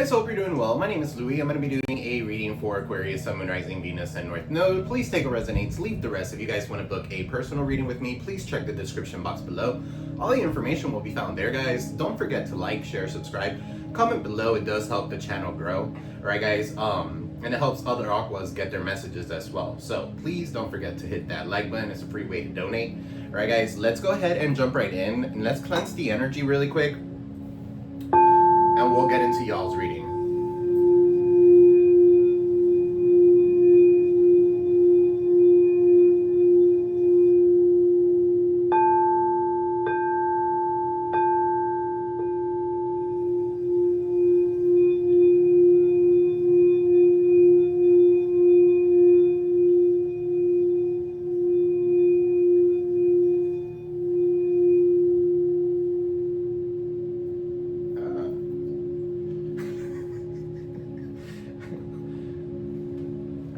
guys, hope you're doing well. My name is Louie. I'm going to be doing a reading for Aquarius, Sun, Moon, Rising, Venus, and North Node. Please take what resonates, leave the rest. If you guys want to book a personal reading with me, please check the description box below. All the information will be found there, guys. Don't forget to like, share, subscribe, comment below. It does help the channel grow. Alright, guys, and it helps other Aquas get their messages as well. So please don't forget to hit that like button. It's a free way to donate. Alright, guys, let's go ahead and jump right in. And let's cleanse the energy really quick. And we'll get into y'all's reading.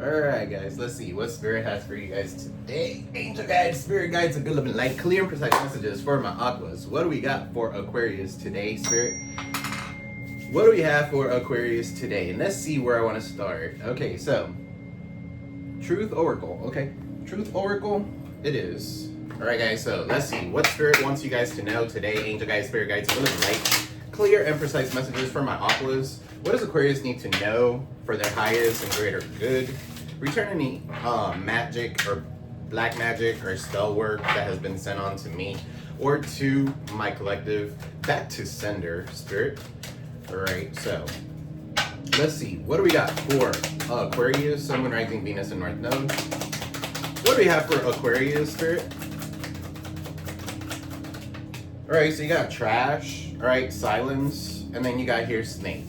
Alright, guys, let's see what Spirit has for you guys today. Angel guides, Spirit guides, a good living light, clear and precise messages for my Aquas. What do we got for Aquarius today, Spirit? What do we have for Aquarius today? And let's see where I want to start. Okay, so Truth Oracle. Okay, Truth Oracle it is. Alright, guys, so let's see what Spirit wants you guys to know today. Angel guides, Spirit guides, a good living light, clear and precise messages for my Aquas. What does Aquarius need to know for their highest and greater good? Return any magic or black magic or spell work that has been sent on to me or to my collective back to sender, Spirit. Alright, so let's see. What do we got for Aquarius, Sun, Moon, Rising, Venus, and North Node? What do we have for Aquarius, Spirit? Alright, so you got trash, alright, silence, and then you got here snake.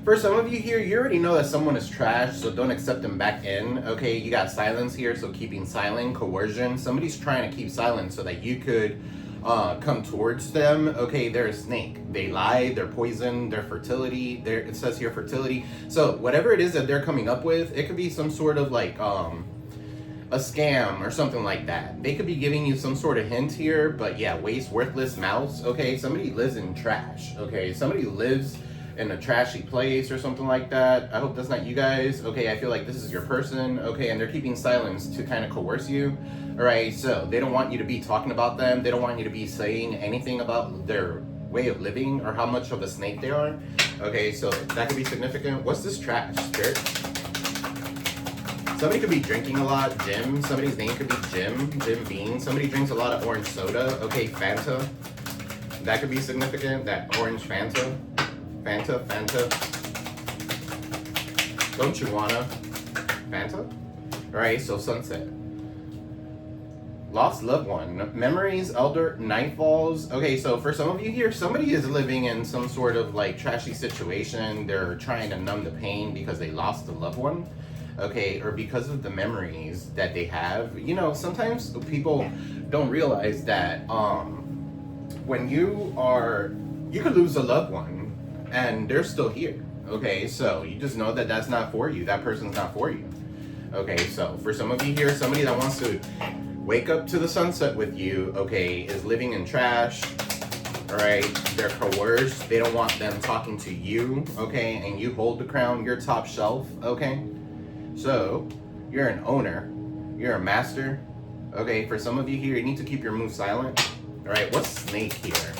For some of you here, you already know that someone is trash, so don't accept them back in. Okay, you got silence here, so keeping silent, coercion. Somebody's trying to keep silent so that you could come towards them. Okay, they're a snake. They lie, they're poison, they're fertility. It says here fertility. So whatever it is that they're coming up with, it could be some sort of like a scam or something like that. They could be giving you some sort of hint here, but yeah, waste, worthless mouse. Okay, somebody lives in trash. Okay, somebody lives in a trashy place or something like that. I hope that's not you guys. Okay, I feel like this is your person. Okay, and they're keeping silence to kind of coerce you. All right, so they don't want you to be talking about them. They don't want you to be saying anything about their way of living or how much of a snake they are. Okay, so that could be significant. What's this trash, Spirit? Somebody could be drinking a lot. Jim. Somebody's name could be Jim Bean. Somebody drinks a lot of orange soda. Okay, Fanta. That could be significant. That orange Fanta. Fanta. Don't you wanna? Fanta? Alright, so sunset. Lost loved one. Memories, elder, nightfalls. Okay, so for some of you here, somebody is living in some sort of like trashy situation. They're trying to numb the pain because they lost a loved one. Okay, or because of the memories that they have. You know, sometimes people don't realize that when you could lose a loved one and they're still here. Okay, so you just know that that's not for you. That person's not for you. Okay, so for some of you here, somebody that wants to wake up to the sunset with you, okay, is living in trash. All right, they're coerced. They don't want them talking to you, okay, and you hold the crown, you're top shelf, okay? So you're an owner, you're a master. Okay, for some of you here, you need to keep your moves silent. All right, what's snake here?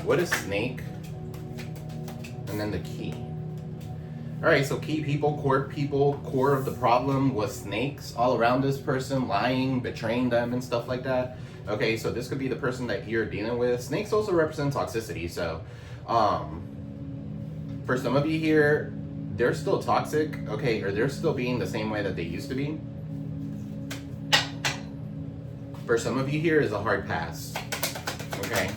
What is snake? And then the key. All right, so key people, core of the problem was snakes all around this person, lying, betraying them and stuff like that. Okay, so this could be the person that you're dealing with. Snakes also represent toxicity. So for some of you here, they're still toxic, okay, or they're still being the same way that they used to be. For some of you here is a hard pass. Okay,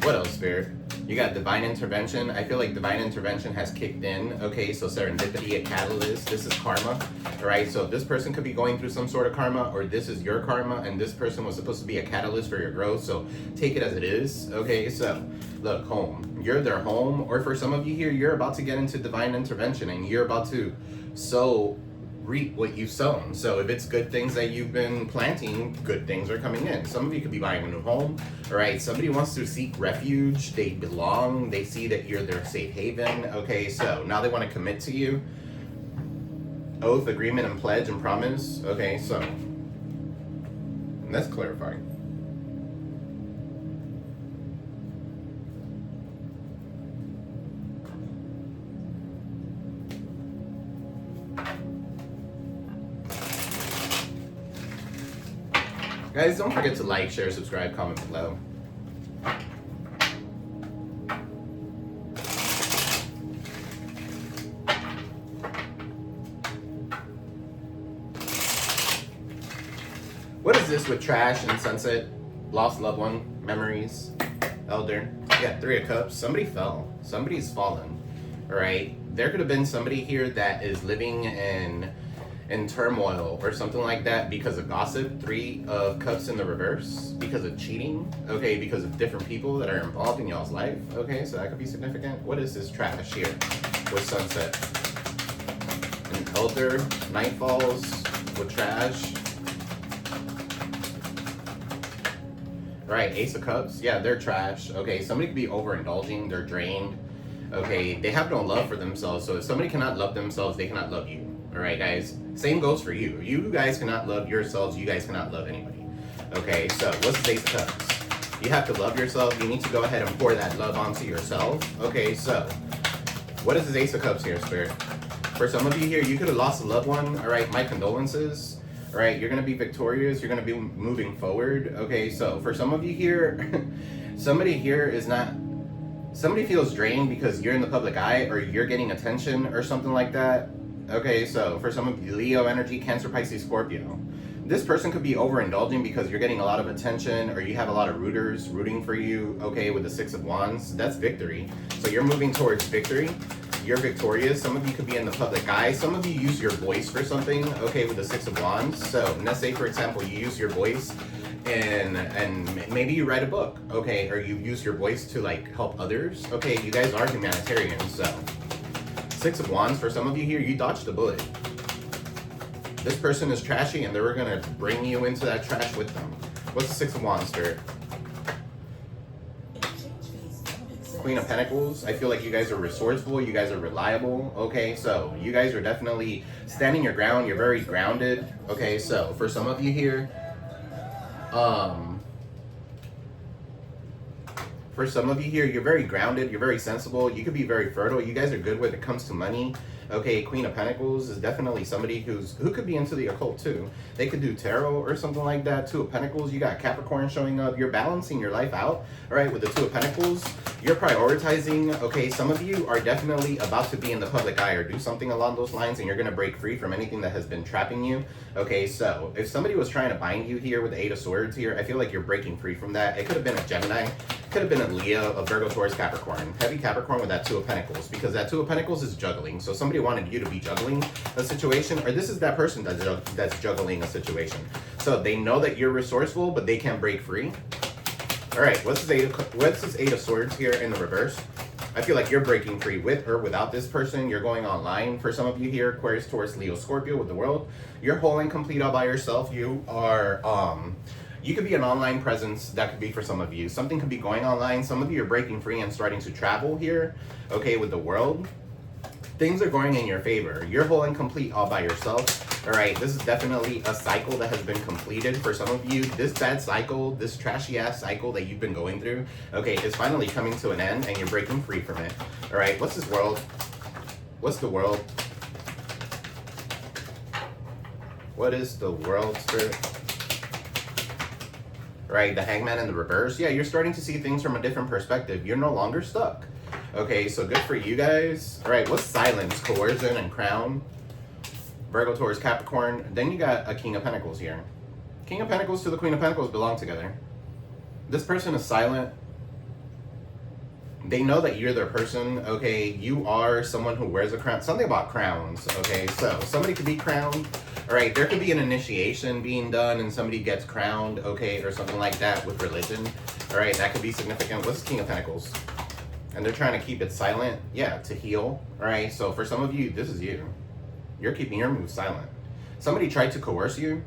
what else, Spirit? You got divine intervention. I feel like divine intervention has kicked in. Okay, so serendipity, a catalyst. This is karma. All right, so this person could be going through some sort of karma, or this is your karma, and this person was supposed to be a catalyst for your growth. So take it as it is. Okay, so look, home. You're their home, or for some of you here, you're about to get into divine intervention, and you're about to sow reap what you've sown. So if it's good things that you've been planting, good things are coming in. Some of you could be buying a new home, all right? Somebody wants to seek refuge. They belong. They see that you're their safe haven, okay? So now they want to commit to you. Oath, agreement, and pledge and promise, okay? So let's clarify. Guys, don't forget to like, share, subscribe, comment below. What is this with trash and sunset? Lost loved one, memories, elder. Yeah, 3 of Cups. Somebody fell. Somebody's fallen. All right. There could have been somebody here that is living in turmoil or something like that because of gossip. 3 of Cups in the reverse, because of cheating, okay, because of different people that are involved in y'all's life, okay, so that could be significant. What is this trash here with sunset? An elder, night falls with trash. Right, Ace of Cups, yeah, they're trash, okay, somebody could be overindulging, they're drained, okay, they have no love for themselves, so if somebody cannot love themselves, they cannot love you. All right, guys. Same goes for you. You guys cannot love yourselves. You guys cannot love anybody. Okay, so what's the Ace of Cups? You have to love yourself. You need to go ahead and pour that love onto yourself. Okay, so what is this Ace of Cups here, Spirit? For some of you here, you could have lost a loved one. All right, my condolences. All right, you're going to be victorious. You're going to be moving forward. Okay, so for some of you here, somebody here is not... Somebody feels drained because you're in the public eye or you're getting attention or something like that. Okay, so for some of you, Leo energy, Cancer, Pisces, Scorpio. This person could be overindulging because you're getting a lot of attention or you have a lot of rooters rooting for you, okay, with the 6 of Wands. That's victory. So you're moving towards victory. You're victorious. Some of you could be in the public eye. Some of you use your voice for something, okay, with the 6 of Wands. So let's say, for example, you use your voice and maybe you write a book, okay, or you use your voice to, like, help others. Okay, you guys are humanitarians, so... 6 of Wands, for some of you here, you dodged a bullet. This person is trashy and they were going to bring you into that trash with them. What's the 6 of Wands, Spirit? Queen of Pentacles. I feel like you guys are resourceful. You guys are reliable. Okay, so you guys are definitely standing your ground. You're very grounded. Okay, so for some of you here, you're very grounded, you're very sensible, you could be very fertile, you guys are good when it comes to money. Okay, Queen of Pentacles is definitely somebody who could be into the occult too. They could do tarot or something like that. 2 of Pentacles, you got Capricorn showing up. You're balancing your life out, all right, with the 2 of Pentacles. You're prioritizing, okay, some of you are definitely about to be in the public eye or do something along those lines and you're going to break free from anything that has been trapping you. Okay, so if somebody was trying to bind you here with the 8 of Swords here, I feel like you're breaking free from that. It could have been a Gemini, could have been a Leo, a Virgo, Taurus, Capricorn. Heavy Capricorn with that 2 of Pentacles, because that 2 of Pentacles is juggling. So somebody wanted you to be juggling a situation, or this is that person that's juggling a situation. So they know that you're resourceful, but they can't break free. All right, what's this 8 of Swords here in the reverse? I feel like you're breaking free with or without this person. You're going online. For some of you here, Aquarius, Taurus, Leo, Scorpio with the world. You're whole and complete all by yourself. You are... You could be an online presence. That could be for some of you. Something could be going online. Some of you are breaking free and starting to travel here, okay, with the world. Things are going in your favor. You're whole and complete all by yourself. All right, this is definitely a cycle that has been completed for some of you. This bad cycle, this trashy ass cycle that you've been going through, okay, is finally coming to an end and you're breaking free from it. All right, what's this world? What's the world? What is the world, Spirit? Right, the Hangman in the reverse. Yeah, you're starting to see things from a different perspective. You're no longer stuck. Okay, so good for you guys. All right, what's silence, coercion, and crown? Virgo, Taurus, Capricorn. Then you got a King of Pentacles here. King of Pentacles to the Queen of Pentacles belong together. This person is silent. They know that you're their person, okay? You are someone who wears a crown. Something about crowns, okay? So somebody could be crowned. All right, there could be an initiation being done and somebody gets crowned, okay, or something like that with religion. All right, that could be significant. What's King of Pentacles? And they're trying to keep it silent, yeah, to heal. All right, so for some of you, this is you. You're keeping your moves silent. Somebody tried to coerce you.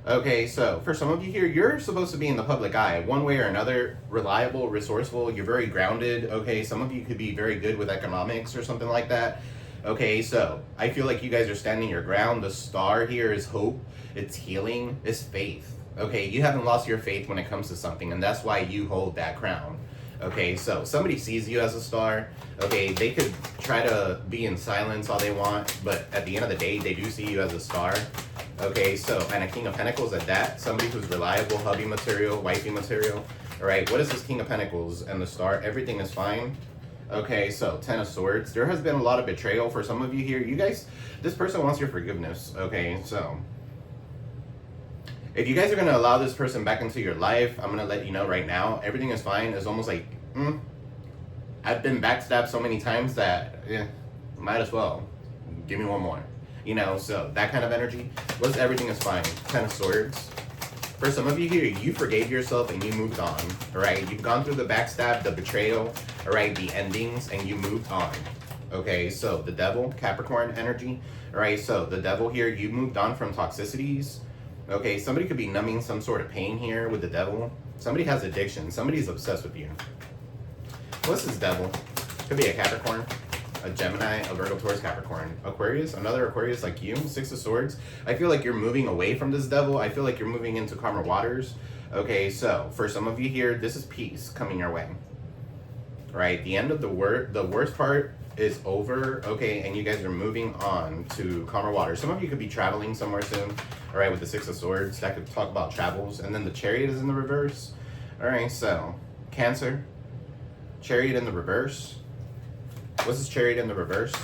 Okay, so for some of you here, you're supposed to be in the public eye one way or another, reliable, resourceful, you're very grounded. Okay, some of you could be very good with economics or something like that. Okay, so I feel like you guys are standing your ground. The star here is hope, it's healing, it's faith. Okay, you haven't lost your faith when it comes to something, and that's why you hold that crown. Okay, so somebody sees you as a star. Okay, they could try to be in silence all they want, but at the end of the day, they do see you as a star. Okay, so, and a King of Pentacles at that, somebody who's reliable, hubby material, wifey material. All right, what is this King of Pentacles and the star? Everything is fine. Okay, so 10 of Swords. There has been a lot of betrayal for some of you here. You guys, this person wants your forgiveness. Okay, so if you guys are going to allow this person back into your life, I'm going to let you know right now, everything is fine. It's almost like, I've been backstabbed so many times that, might as well. Give me one more. You know, so that kind of energy. What's everything is fine? 10 of Swords. For some of you here, you forgave yourself and you moved on. All right, you've gone through the backstab, the betrayal, all right, the endings, and you moved on. Okay, so the Devil, Capricorn energy. All right, so the Devil here, you moved on from toxicities. Okay, somebody could be numbing some sort of pain here with the Devil. Somebody has addiction. Somebody's obsessed with you. What's this Devil? Could be a Capricorn, a Gemini, a Virgo, Taurus, Capricorn, Aquarius, another Aquarius like you, 6 of Swords. I feel like you're moving away from this Devil. I feel like you're moving into calmer waters. Okay, so for some of you here, this is peace coming your way. Right, the end of the worst part is over. Okay, and you guys are moving on to calmer waters. Some of you could be traveling somewhere soon. All right, with the 6 of Swords, that could talk about travels. And then the Chariot is in the reverse. All right, so Cancer, Chariot in the reverse. What's this Chariot in the reverse?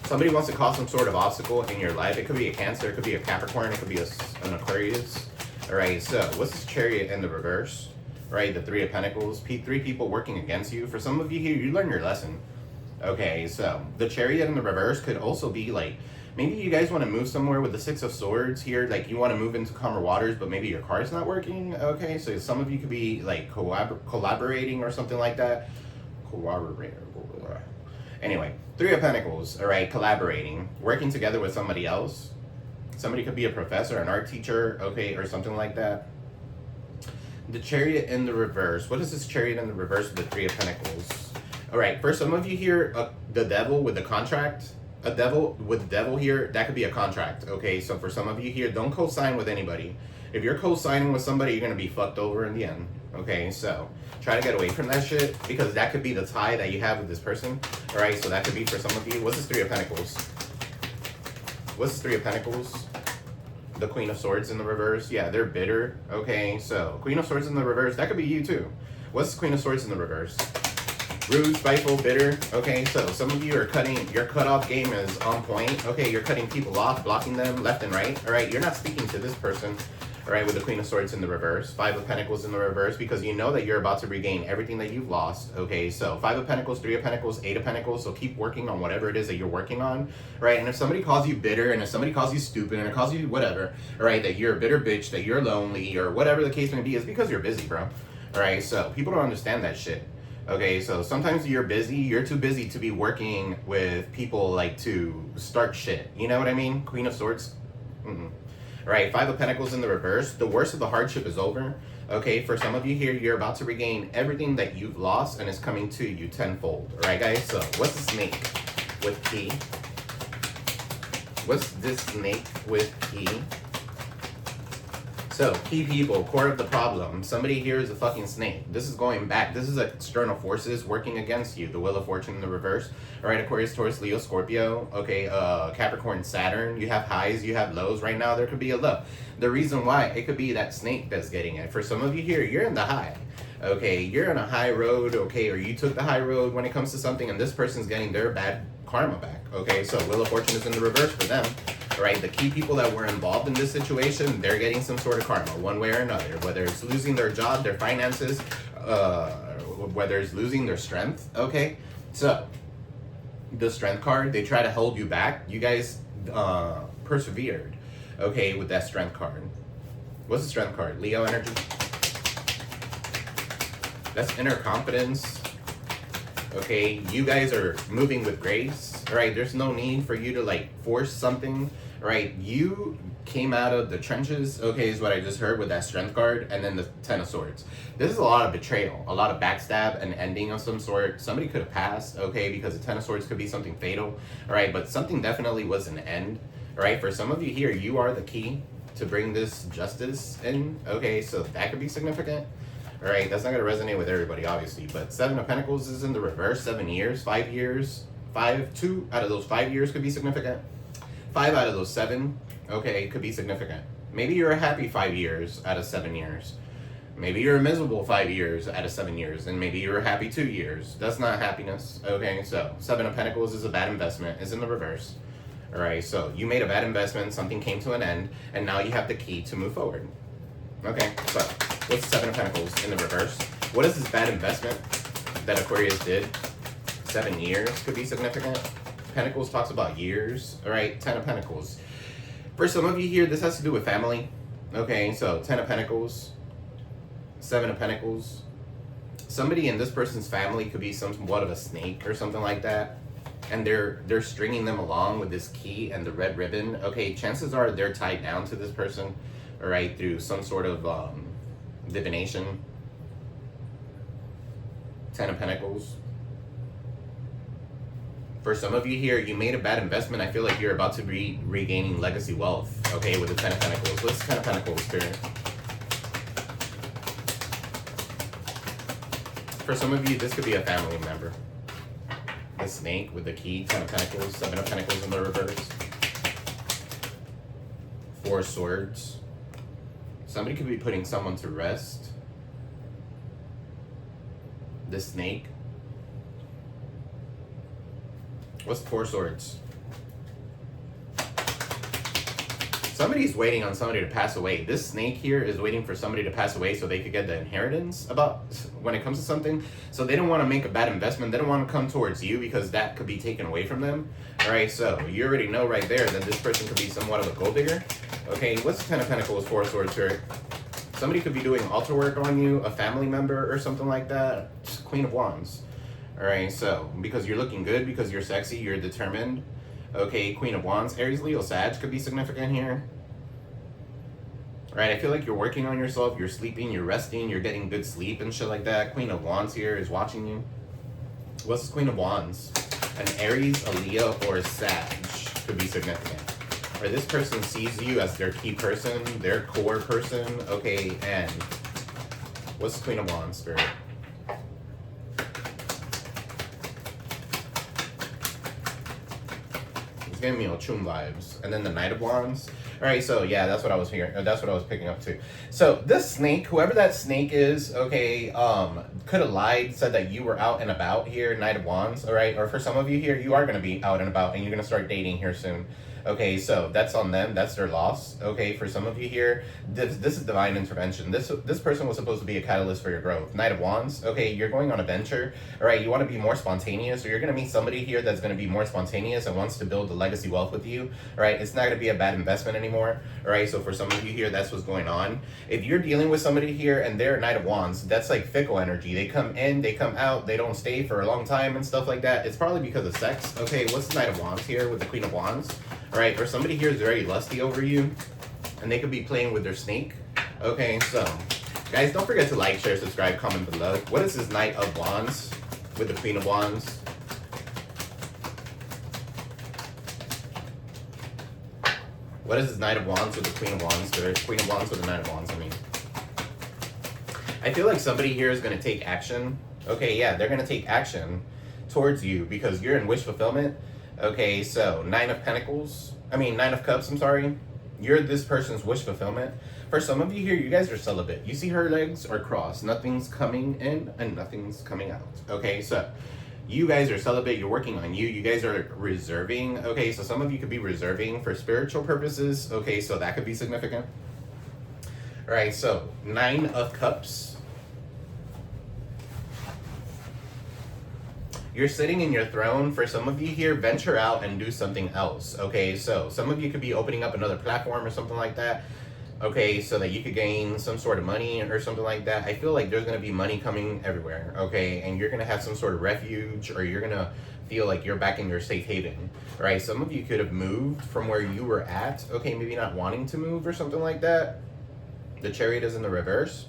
Somebody wants to cause some sort of obstacle in your life. It could be a Cancer, it could be a Capricorn, it could be an Aquarius. All right, so what's this Chariot in the reverse? Right, the 3 of Pentacles, 3 people working against you. For some of you here, you learn your lesson. Okay, so the Chariot in the reverse could also be like, maybe you guys want to move somewhere with the 6 of Swords here, like you want to move into calmer waters, but maybe your car's not working. Okay, so some of you could be like collaborating or something like that. Anyway, 3 of Pentacles, all right, collaborating, working together with somebody else. Somebody could be a professor, an art teacher, okay, or something like that. The Chariot in the reverse. What is this Chariot in the reverse with the 3 of Pentacles? All right, for some of you here, the Devil with the contract, a Devil with the Devil here, that could be a contract. Okay, so for some of you here, don't co-sign with anybody. If you're co-signing with somebody, you're going to be fucked over in the end. Okay, so try to get away from that shit, because that could be the tie that you have with this person. All right, so that could be for some of you. What's this 3 of Pentacles? What's this 3 of Pentacles? The Queen of Swords in the reverse. Yeah, they're bitter. Okay, so Queen of Swords in the reverse, that could be you too. What's the Queen of Swords in the reverse? Rude, spiteful, bitter. Okay, so some of you are your cutoff game is on point. Okay, you're cutting people off, blocking them left and right. All right, you're not speaking to this person. All right, with the Queen of Swords in the reverse, 5 of Pentacles in the reverse, because you know that you're about to regain everything that you've lost. Okay, so 5 of Pentacles, 3 of Pentacles, 8 of Pentacles, so keep working on whatever it is that you're working on, right? And if somebody calls you bitter, and if somebody calls you stupid, and it calls you whatever, all right, that you're a bitter bitch, that you're lonely, or whatever the case may be, it's because you're busy, bro. All right, so people don't understand that shit. Okay, so sometimes you're busy, you're too busy to be working with people like to start shit. You know what I mean? Queen of Swords. Right, 5 of Pentacles in the reverse. The worst of the hardship is over. Okay, for some of you here, you're about to regain everything that you've lost, and it's coming to you tenfold. All right, guys, so what's the snake with P? What's this snake with P? So, key people, core of the problem. Somebody here is a fucking snake. This is going back. This is external forces working against you. The Wheel of Fortune in the reverse. All right, Aquarius, Taurus, Leo, Scorpio. Okay, Capricorn, Saturn. You have highs, you have lows. Right now, there could be a low. The reason why, it could be that snake that's getting it. For some of you here, you're in the high. Okay, you're on a high road, okay, or you took the high road when it comes to something, and this person's getting their bad karma back. Okay, so Wheel of Fortune is in the reverse for them. Right, the key people that were involved in this situation, they're getting some sort of karma, one way or another. Whether it's losing their job, their finances, whether it's losing their strength. Okay, so the Strength card, they try to hold you back. You guys persevered. Okay, with that Strength card. What's the Strength card? Leo energy. That's inner confidence. Okay, you guys are moving with grace. All right, there's no need for you to like force something. All right, you came out of the trenches, okay, is what I just heard with that strength card, and then the 10 of swords. This is a lot of betrayal, a lot of backstab, an ending of some sort. Somebody could have passed, okay, because the 10 of swords could be something fatal, all right, but something definitely was an end, all right. For some of you here, you are the key to bring this justice in, okay, so that could be significant. All right, that's not going to resonate with everybody, obviously, but 7 of Pentacles is in the reverse. 7 years, 5 years, 2 out of those 5 years could be significant. 5 out of those 7, okay, could be significant. Maybe you're a happy 5 years out of 7 years. Maybe you're a miserable 5 years out of 7 years, and maybe you're a happy 2 years. That's not happiness, okay? So 7 of Pentacles is a bad investment. It's in the reverse. All right, so you made a bad investment, something came to an end, and now you have the key to move forward. Okay, so what's 7 of Pentacles in the reverse? What is this bad investment that Aquarius did? 7 years could be significant. Pentacles talks about years, all right? 10 of Pentacles. For some of you here, this has to do with family. Okay, so 10 of Pentacles, 7 of Pentacles. Somebody in this person's family could be somewhat of a snake or something like that. And they're stringing them along with this key and the red ribbon. Okay, chances are they're tied down to this person, all right, through some sort of divination. 10 of Pentacles. For some of you here, you made a bad investment. I feel like you're about to be regaining legacy wealth, okay, with the 10 of Pentacles. What's 10 of Pentacles, Spirit? For some of you, this could be a family member. The snake with the key, 10 of Pentacles, 7 of Pentacles in the reverse. 4 swords. Somebody could be putting someone to rest. The snake. What's 4 swords? Somebody's waiting on somebody to pass away. This snake here is waiting for somebody to pass away so they could get the inheritance about when it comes to something. So they don't want to make a bad investment. They don't want to come towards you because that could be taken away from them. All right, so you already know right there that this person could be somewhat of a gold digger. Okay, what's 10 of Pentacles, 4 swords, Spirit? Somebody could be doing altar work on you, a family member or something like that. Just Queen of Wands. All right, so because you're looking good, because you're sexy, you're determined. Okay, Queen of Wands, Aries, Leo, Sag could be significant here. All right, I feel like you're working on yourself, you're sleeping, you're resting, you're getting good sleep and shit like that. Queen of Wands here is watching you. What's Queen of Wands? An Aries, a Leo, or a Sag could be significant. Or this person sees you as their key person, their core person, okay, and what's the Queen of Wands, Spirit? It's giving me Ochum vibes. And then the Knight of Wands. All right, so yeah, that's what I was hearing. That's what I was picking up too. So this snake, whoever that snake is, okay, could have lied, said that you were out and about here, Knight of Wands, all right? Or for some of you here, you are going to be out and about and you're going to start dating here soon. Okay, so that's on them. That's their loss. Okay, for some of you here, this is divine intervention. This person was supposed to be a catalyst for your growth. Knight of Wands. Okay, you're going on a venture. All right, you want to be more spontaneous, or you're going to meet somebody here that's going to be more spontaneous and wants to build the legacy wealth with you. All right, it's not going to be a bad investment anymore. All right, so for some of you here, that's what's going on. If you're dealing with somebody here and they're a Knight of Wands, that's like fickle energy. They come in, they come out, they don't stay for a long time and stuff like that. It's probably because of sex. Okay, what's the Knight of Wands here with the Queen of Wands? All right, or somebody here is very lusty over you, and they could be playing with their snake. Okay, so, guys, don't forget to like, share, subscribe, comment below. What is this Knight of Wands with the Queen of Wands? What is this Knight of Wands with the Queen of Wands? Or Queen of Wands with the Knight of Wands, I mean. I feel like somebody here is going to take action. Okay, yeah, they're going to take action towards you because you're in wish fulfillment. Okay, so Nine of Cups, I'm sorry. You're this person's wish fulfillment. For some of you here, you guys are celibate. You see her legs are crossed. Nothing's coming in and nothing's coming out. Okay, so you guys are celibate. You're working on you. You guys are reserving. Okay, so some of you could be reserving for spiritual purposes. Okay, so that could be significant. All right, so 9 of Cups. You're sitting in your throne. For some of you here, venture out and do something else. Okay, so some of you could be opening up another platform or something like that. okay, so that you could gain some sort of money or something like that. I feel like there's going to be money coming everywhere, okay, and you're going to have some sort of refuge, or you're going to feel like you're back in your safe haven, right? Some of you could have moved from where you were at, okay, maybe not wanting to move or something like that. The Chariot is in the reverse,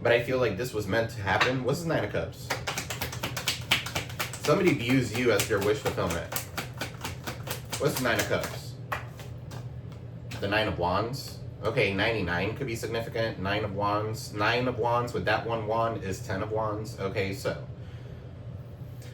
but I feel like this was meant to happen. What's the Nine of Cups? Somebody views you as their wish fulfillment. What's the Nine of Cups? The Nine of Wands. Okay, 99 could be significant. Nine of Wands. Nine of Wands with that one wand is 10 of Wands. Okay, so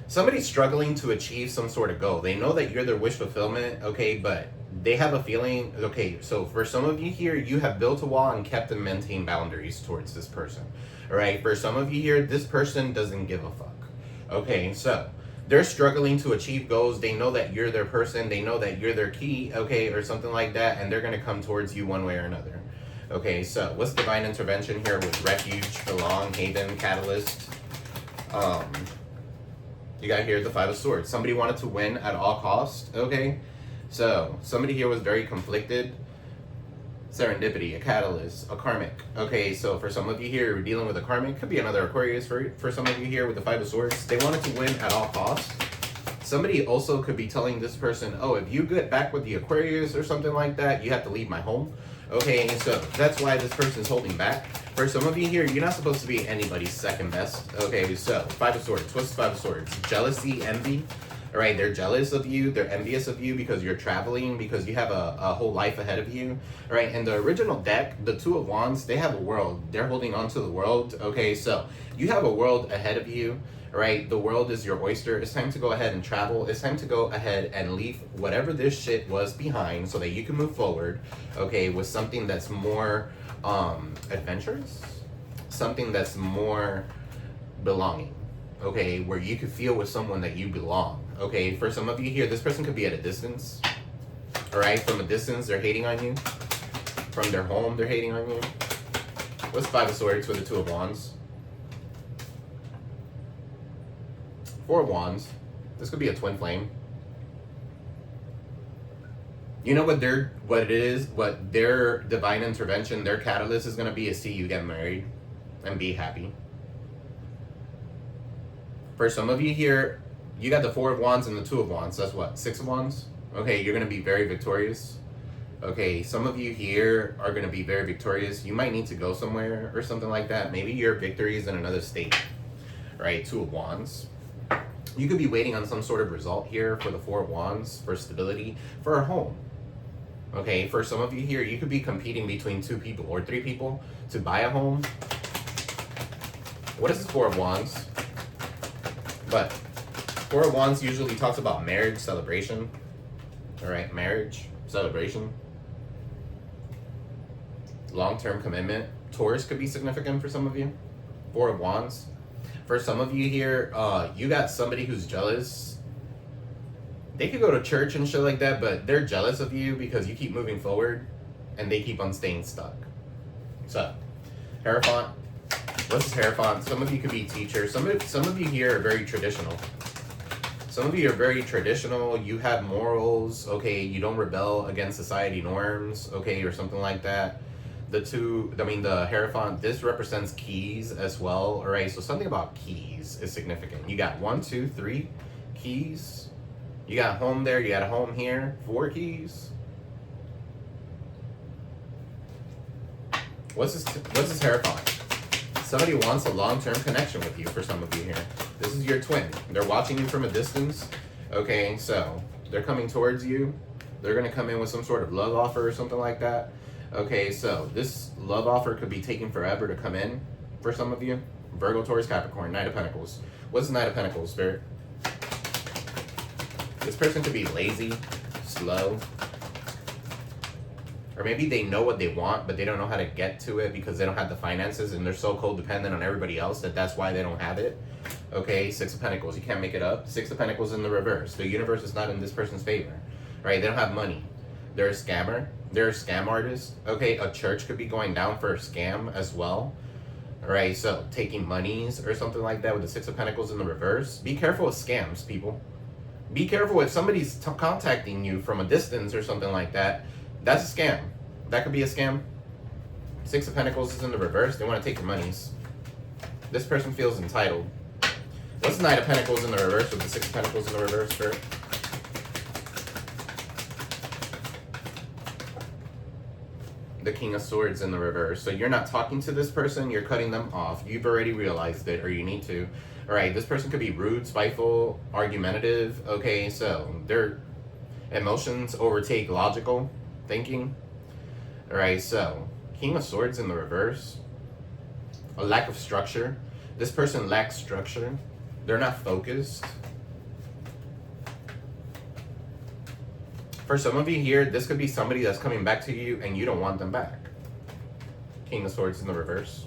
somebody's struggling to achieve some sort of goal. They know that you're their wish fulfillment, okay, but they have a feeling, okay, so for some of you here, you have built a wall and kept and maintained boundaries towards this person. All right, for some of you here, this person doesn't give a fuck. Okay, so they're struggling to achieve goals. They know that you're their person. They know that you're their key, okay, or something like that, and they're going to come towards you one way or another. Okay, so what's divine intervention here with refuge, belong, haven, catalyst? You got here the Five of Swords. Somebody wanted to win at all costs, okay? So somebody here was very conflicted. Serendipity, a catalyst, a karmic. Okay, so for some of you here, we're dealing with a karmic. Could be another Aquarius for some of you here with the Five of Swords. They wanted to win at all costs. Somebody also could be telling this person, oh, if you get back with the Aquarius or something like that, you have to leave my home. Okay, so that's why this person's holding back. For some of you here, you're not supposed to be anybody's second best. Okay, so Five of Swords. What's the Five of Swords? Jealousy, envy. All right, they're jealous of you, they're envious of you because you're traveling, because you have a whole life ahead of you. All right, and the original deck, the Two of Wands, they have a world. They're holding on to the world. Okay, so you have a world ahead of you. All right, the world is your oyster. It's time to go ahead and travel. It's time to go ahead and leave whatever this shit was behind so that you can move forward, okay, with something that's more adventurous, something that's more belonging, okay, where you could feel with someone that you belong. Okay, for some of you here, this person could be at a distance. All right, from a distance, they're hating on you. From their home, they're hating on you. What's Five of Swords with the Two of Wands? Four of Wands. This could be a twin flame. You know what their divine intervention, their catalyst is gonna be is see you get married and be happy. For some of you here, you got the Four of Wands and the Two of Wands. That's what? Six of Wands? Okay, you're going to be very victorious. Okay, some of you here are going to be very victorious. You might need to go somewhere or something like that. Maybe your victory is in another state. Right? Two of Wands. You could be waiting on some sort of result here for the Four of Wands, for stability, for a home. Okay, for some of you here, you could be competing between two people or three people to buy a home. What is this Four of Wands? But Four of Wands usually talks about marriage, celebration. All right, marriage, celebration. Long-term commitment. Taurus could be significant for some of you. Four of Wands. For some of you here, you got somebody who's jealous. They could go to church and shit like that, but they're jealous of you because you keep moving forward and they keep on staying stuck. So, Hierophant. What's this Hierophant? Some of you could be teachers. Some of you here are very traditional. Some of you are very traditional. You have morals, okay? You don't rebel against society norms, okay, or something like that. The Hierophant, this represents keys as well, all right? So something about keys is significant. You got 1, 2, 3 keys. You got home there, you got a home here. 4 keys. What's this Hierophant? Somebody wants a long-term connection with you for some of you here. This is your twin. They're watching you from a distance. Okay, so they're coming towards you. They're going to come in with some sort of love offer or something like that. Okay, so this love offer could be taking forever to come in for some of you. Virgo, Taurus, Capricorn, Knight of Pentacles. What's the Knight of Pentacles, Spirit? This person could be lazy, slow, or maybe they know what they want, but they don't know how to get to it because they don't have the finances and they're so codependent on everybody else that's why they don't have it. Okay, Six of Pentacles, you can't make it up. Six of Pentacles in the reverse. The universe is not in this person's favor, right? They don't have money. They're a scammer. They're a scam artist. Okay, a church could be going down for a scam as well. All right, so taking monies or something like that with the Six of Pentacles in the reverse. Be careful with scams, people. Be careful if somebody's contacting you from a distance or something like that. That's a scam. That could be a scam. Six of Pentacles is in the reverse. They want to take your monies. This person feels entitled. What's the Knight of Pentacles in the reverse with the Six of Pentacles in the reverse, Spirit? The King of Swords in the reverse. So you're not talking to this person, you're cutting them off. You've already realized it, or you need to. All right, this person could be rude, spiteful, argumentative. Okay, so their emotions overtake logical thinking. All right, so King of Swords in the reverse. A lack of structure. This person lacks structure. They're not focused. For some of you here, this could be somebody that's coming back to you and you don't want them back. King of Swords in the reverse.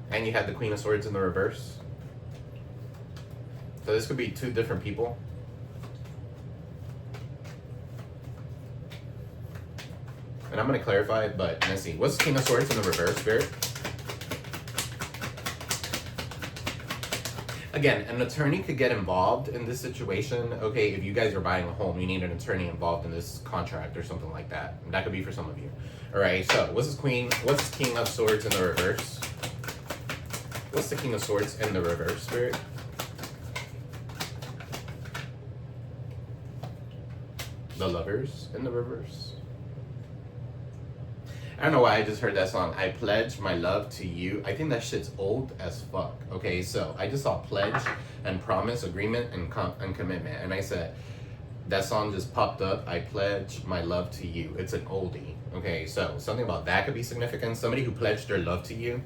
And you had the Queen of Swords in the reverse. So this could be two different people. And I'm going to clarify it, but let's see. What's King of Swords in the reverse, Spirit? Again, an attorney could get involved in this situation. Okay, if you guys are buying a home, you need an attorney involved in this contract or something like that. That could be for some of you. All right, so what's King of Swords in the reverse? What's the King of Swords in the reverse, Spirit? The Lovers in the reverse. I don't know why I just heard that song. I pledge my love to you. I think that shit's old as fuck. Okay, so I just saw pledge and promise, agreement, and commitment. And I said, that song just popped up. I pledge my love to you. It's an oldie. Okay, so something about that could be significant. Somebody who pledged their love to you,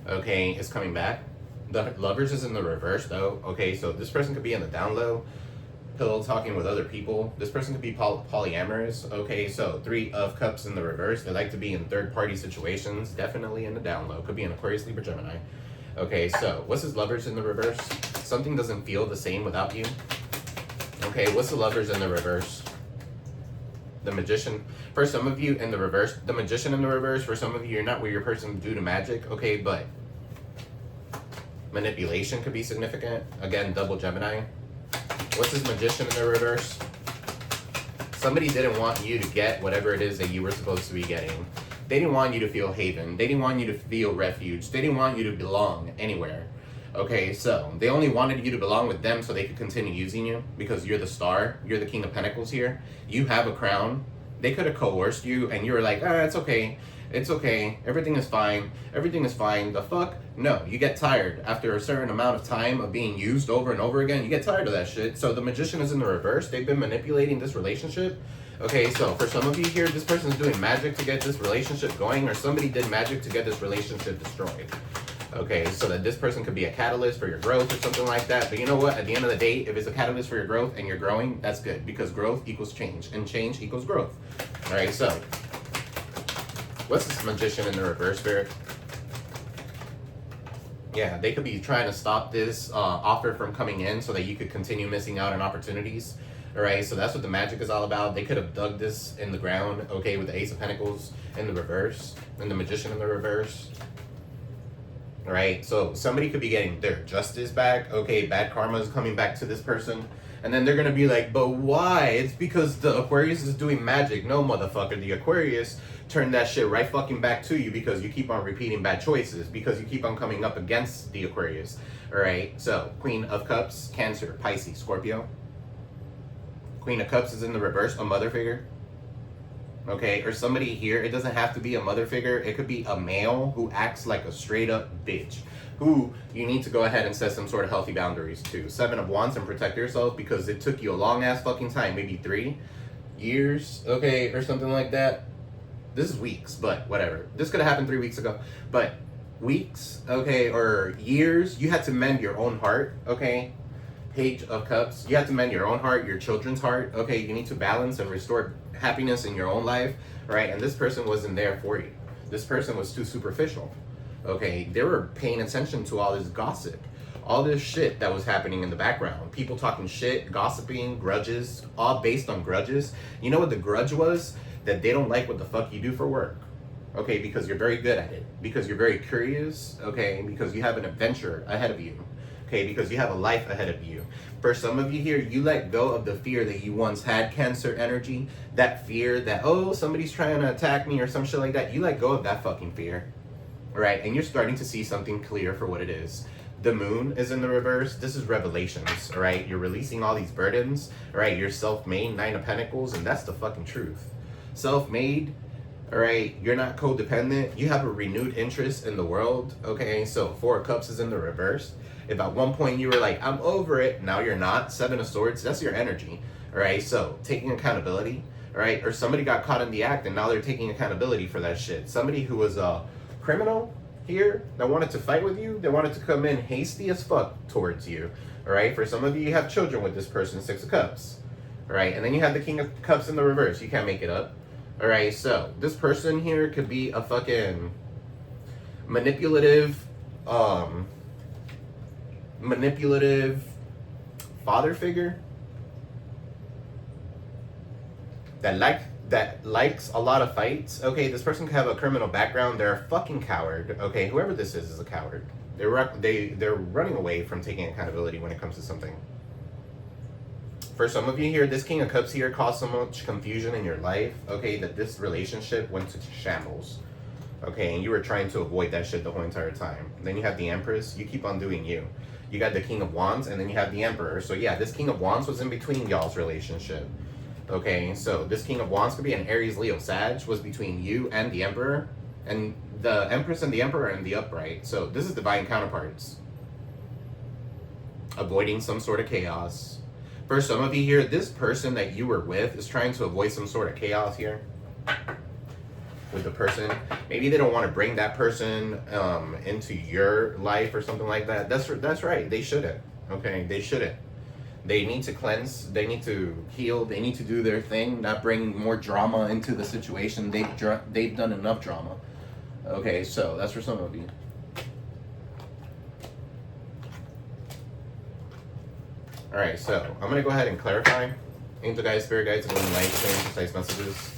okay, is coming back. The Lovers is in the reverse, though. Okay, so this person could be in the down low, pillow talking with other people. This person could be polyamorous. Okay, so Three of Cups in the reverse. They like to be in third-party situations. Definitely in the down low. Could be an Aquarius, Libra, Gemini. Okay, so what's his Lovers in the reverse? Something doesn't feel the same without you. Okay, what's the Lovers in the reverse? The Magician. For some of you in the reverse, the Magician in the reverse. For some of you, you're not with your person due to magic. Okay, but manipulation could be significant. Again, double Gemini. What's his Magician in the reverse? Somebody didn't want you to get whatever it is that you were supposed to be getting. They didn't want you to feel haven. They didn't want you to feel refuge. They didn't want you to belong anywhere. Okay, so they only wanted you to belong with them so they could continue using you because you're the star. You're the King of Pentacles here. You have a crown. They could have coerced you and you were like, it's okay. It's okay. Everything is fine. Everything is fine. The fuck? No, you get tired after a certain amount of time of being used over and over again. You get tired of that shit. So the Magician is in the reverse. They've been manipulating this relationship. Okay, so for some of you here, this person's doing magic to get this relationship going, or somebody did magic to get this relationship destroyed. Okay, so that this person could be a catalyst for your growth or something like that. But you know what? At the end of the day, if it's a catalyst for your growth and you're growing, that's good because growth equals change and change equals growth. All right, so what's this Magician in the reverse, Spirit? Yeah, they could be trying to stop this offer from coming in so that you could continue missing out on opportunities. All right, so that's what the magic is all about. They could have dug this in the ground, okay, with the Ace of Pentacles in the reverse and the Magician in the reverse. All right, so somebody could be getting their justice back. Okay, bad karma is coming back to this person. And then they're going to be like, but why? It's because the Aquarius is doing magic. No, motherfucker. The Aquarius turned that shit right fucking back to you because you keep on repeating bad choices. Because you keep on coming up against the Aquarius. All right. So, Queen of Cups, Cancer, Pisces, Scorpio. Queen of Cups is in the reverse, a mother figure. Okay, or somebody here, it doesn't have to be a mother figure. It could be a male who acts like a straight up bitch, who you need to go ahead and set some sort of healthy boundaries to. 7 of Wands and protect yourself because it took you a long ass fucking time, maybe 3 years, okay, or something like that. This is weeks, but whatever. This could have happened 3 weeks ago, but weeks, okay, or years, you had to mend your own heart, okay? Page of Cups, you have to mend your own heart, your children's heart, okay? You need to balance and restore happiness in your own life, right? And this person wasn't there for you. This person was too superficial, okay? They were paying attention to all this gossip, all this shit that was happening in the background. People talking shit, gossiping, grudges, all based on grudges. You know what the grudge was? That they don't like what the fuck you do for work, okay? Because you're very good at it, because you're very curious, okay? Because you have an adventure ahead of you. okay, because you have a life ahead of you. For some of you here, you let go of the fear that you once had, Cancer energy. That fear that, oh, somebody's trying to attack me or some shit like that. You let go of that fucking fear, right? And you're starting to see something clear for what it is. The moon is in the reverse. This is revelations, all right? You're releasing all these burdens, all right? You're self-made, 9 of Pentacles, and that's the fucking truth. Self-made, all right? You're not codependent. You have a renewed interest in the world, okay? So 4 of Cups is in the reverse. If at one point you were like, I'm over it, now you're not. 7 of Swords, that's your energy, all right? So taking accountability, all right? Or somebody got caught in the act and now they're taking accountability for that shit. Somebody who was a criminal here that wanted to fight with you, they wanted to come in hasty as fuck towards you, all right? For some of you, you have children with this person, 6 of Cups, all right? And then you have the King of Cups in the reverse. You can't make it up, all right? So this person here could be a fucking manipulative father figure that likes a lot of fights. Okay, this person could have a criminal background. They're a fucking coward. Okay, whoever this is a coward. They're running away from taking accountability when it comes to something. For some of you here, this King of Cups here caused so much confusion in your life, okay, that this relationship went to shambles. Okay, and you were trying to avoid that shit the whole entire time. Then you have the Empress. You keep on doing you. You got the King of Wands, and then you have the Emperor. So yeah, this King of Wands was in between y'all's relationship. Okay, so this King of Wands could be an Aries, Leo, Sag, was between you and the Emperor. And the Empress and the Emperor are in the upright. So this is divine counterparts. Avoiding some sort of chaos. For some of you here, this person that you were with is trying to avoid some sort of chaos here. With the person, maybe they don't want to bring that person into your life or something like that. That's right. They shouldn't. Okay, they shouldn't. They need to cleanse. They need to heal. They need to do their thing, not bring more drama into the situation. They've done enough drama. Okay, so that's for some of you. All right, so I'm gonna go ahead and clarify. Angel guides, spirit guides, and light, saying precise messages.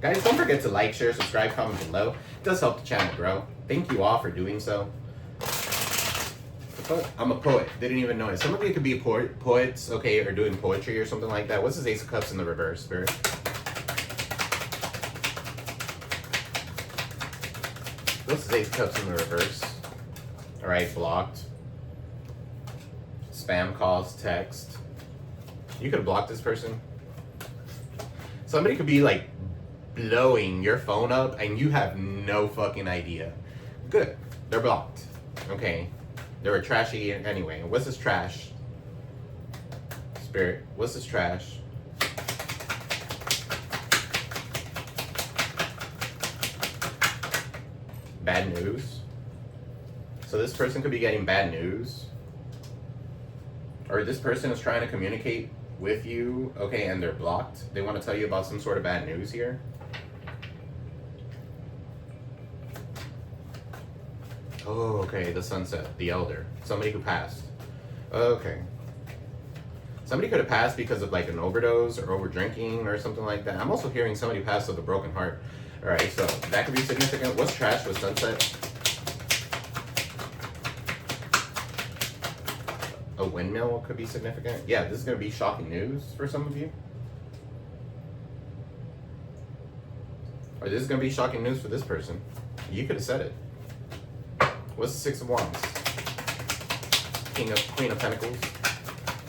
Guys, don't forget to like, share, subscribe, comment below. It does help the channel grow. Thank you all for doing so. I'm a poet. Didn't even know it. Some of you could be poets, okay, or doing poetry or something like that. What's this Ace of Cups in the reverse, Spirit? What's this Ace of Cups in the reverse? All right, blocked. Spam calls, text. You could have blocked this person. Somebody could be like blowing your phone up and you have no fucking idea. Good. They're blocked. Okay. They were trashy anyway. What's this trash? Spirit, what's this trash? Bad news. So this person could be getting bad news. Or this person is trying to communicate with you, okay, and they're blocked. They want to tell you about some sort of bad news here. Oh, okay, the Sunset, the Elder. Somebody who passed. Okay. Somebody could have passed because of like an overdose or over drinking or something like that. I'm also hearing somebody pass with a broken heart. All right, so that could be significant. What's trash with Sunset? A windmill could be significant. Yeah, this is going to be shocking news for some of you. Or this is going to be shocking news for this person. You could have said it. What's the Six of Wands? Queen of Pentacles.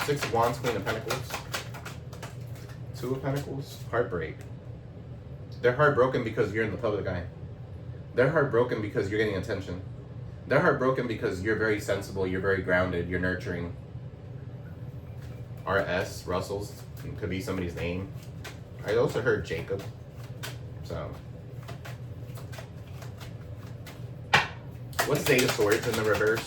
Six of Wands, Queen of Pentacles. Two of Pentacles, heartbreak. They're heartbroken because you're in the public eye. They're heartbroken because you're getting attention. They're heartbroken because you're very sensible, you're very grounded, you're nurturing. R.S. Russell's could be somebody's name. I also heard Jacob. So. What's Eight of Swords in the reverse?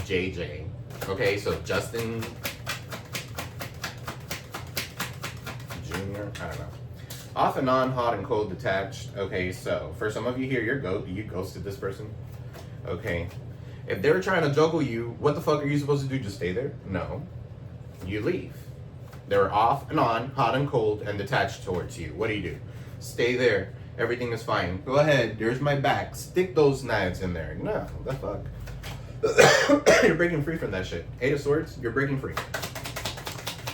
JJ. Okay, so Justin Jr. I don't know. Off and on, hot and cold, detached. Okay, so for some of you here, you ghosted this person. Okay. If they were trying to juggle you, what the fuck are you supposed to do? Just stay there? No. You leave. They were off and on, hot and cold, and detached towards you. What do? Stay there. Everything is fine. Go ahead. There's my back. Stick those knives in there. No, the fuck. You're breaking free from that shit. 8 of Swords, you're breaking free.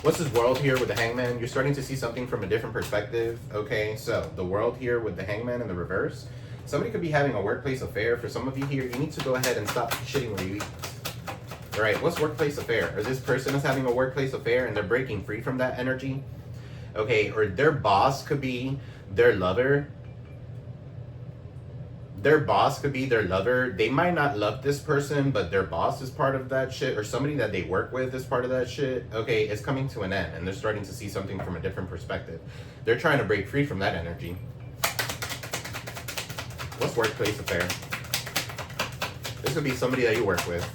What's this World here with the Hangman? You're starting to see something from a different perspective. Okay, so the World here with the Hangman in the reverse. Somebody could be having a workplace affair. For some of you here, you need to go ahead and stop shitting where you eat. All right, what's workplace affair? Or this person is having a workplace affair and they're breaking free from that energy. Okay, or their boss could be their lover. Their boss could be their lover. They might not love this person, but their boss is part of that shit, or somebody that they work with is part of that shit. Okay, it's coming to an end, and they're starting to see something from a different perspective. They're trying to break free from that energy. What's workplace affair? This could be somebody that you work with.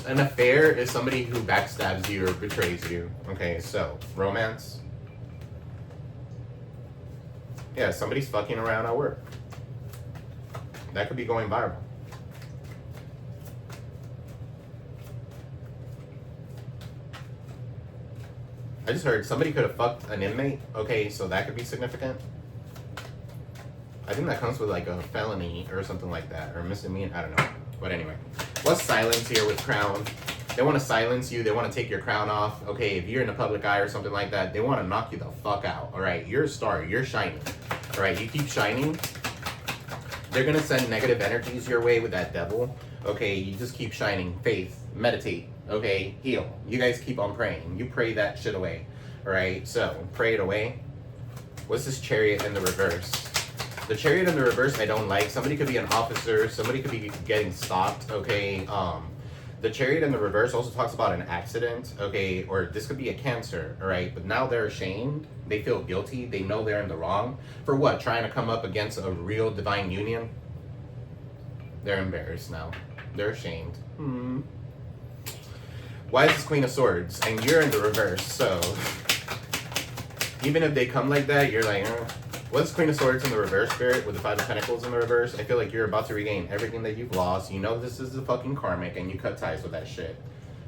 An affair is somebody who backstabs you or betrays you. Okay, so romance. Yeah, somebody's fucking around at work. That could be going viral. I just heard somebody could have fucked an inmate. Okay, so that could be significant. I think that comes with like a felony or something like that, or misdemeanor. I don't know. But anyway, what's silence here with crown? They want to silence you. They want to take your crown off. Okay, if you're in the public eye or something like that, they want to knock you the fuck out. All right, you're a star. You're shining. All right, you keep shining. They're going to send negative energies your way with that devil. Okay, you just keep shining. Faith. Meditate. Okay, heal. You guys keep on praying. You pray that shit away. All right, so pray it away. What's this Chariot in the reverse? The Chariot in the reverse I don't like. Somebody could be an officer. Somebody could be getting stopped. Okay, the Chariot in the reverse also talks about an accident. Okay, or this could be a cancer. All right, but now they're ashamed. They feel guilty. They know they're in the wrong. For what? Trying to come up against a real divine union? They're embarrassed now. They're ashamed. Why is this Queen of Swords? And you're in the reverse, so even if they come like that, you're like, What's Queen of Swords in the reverse, Spirit, with the Five of Pentacles in the reverse? I feel like you're about to regain everything that you've lost. You know this is the fucking karmic, and you cut ties with that shit.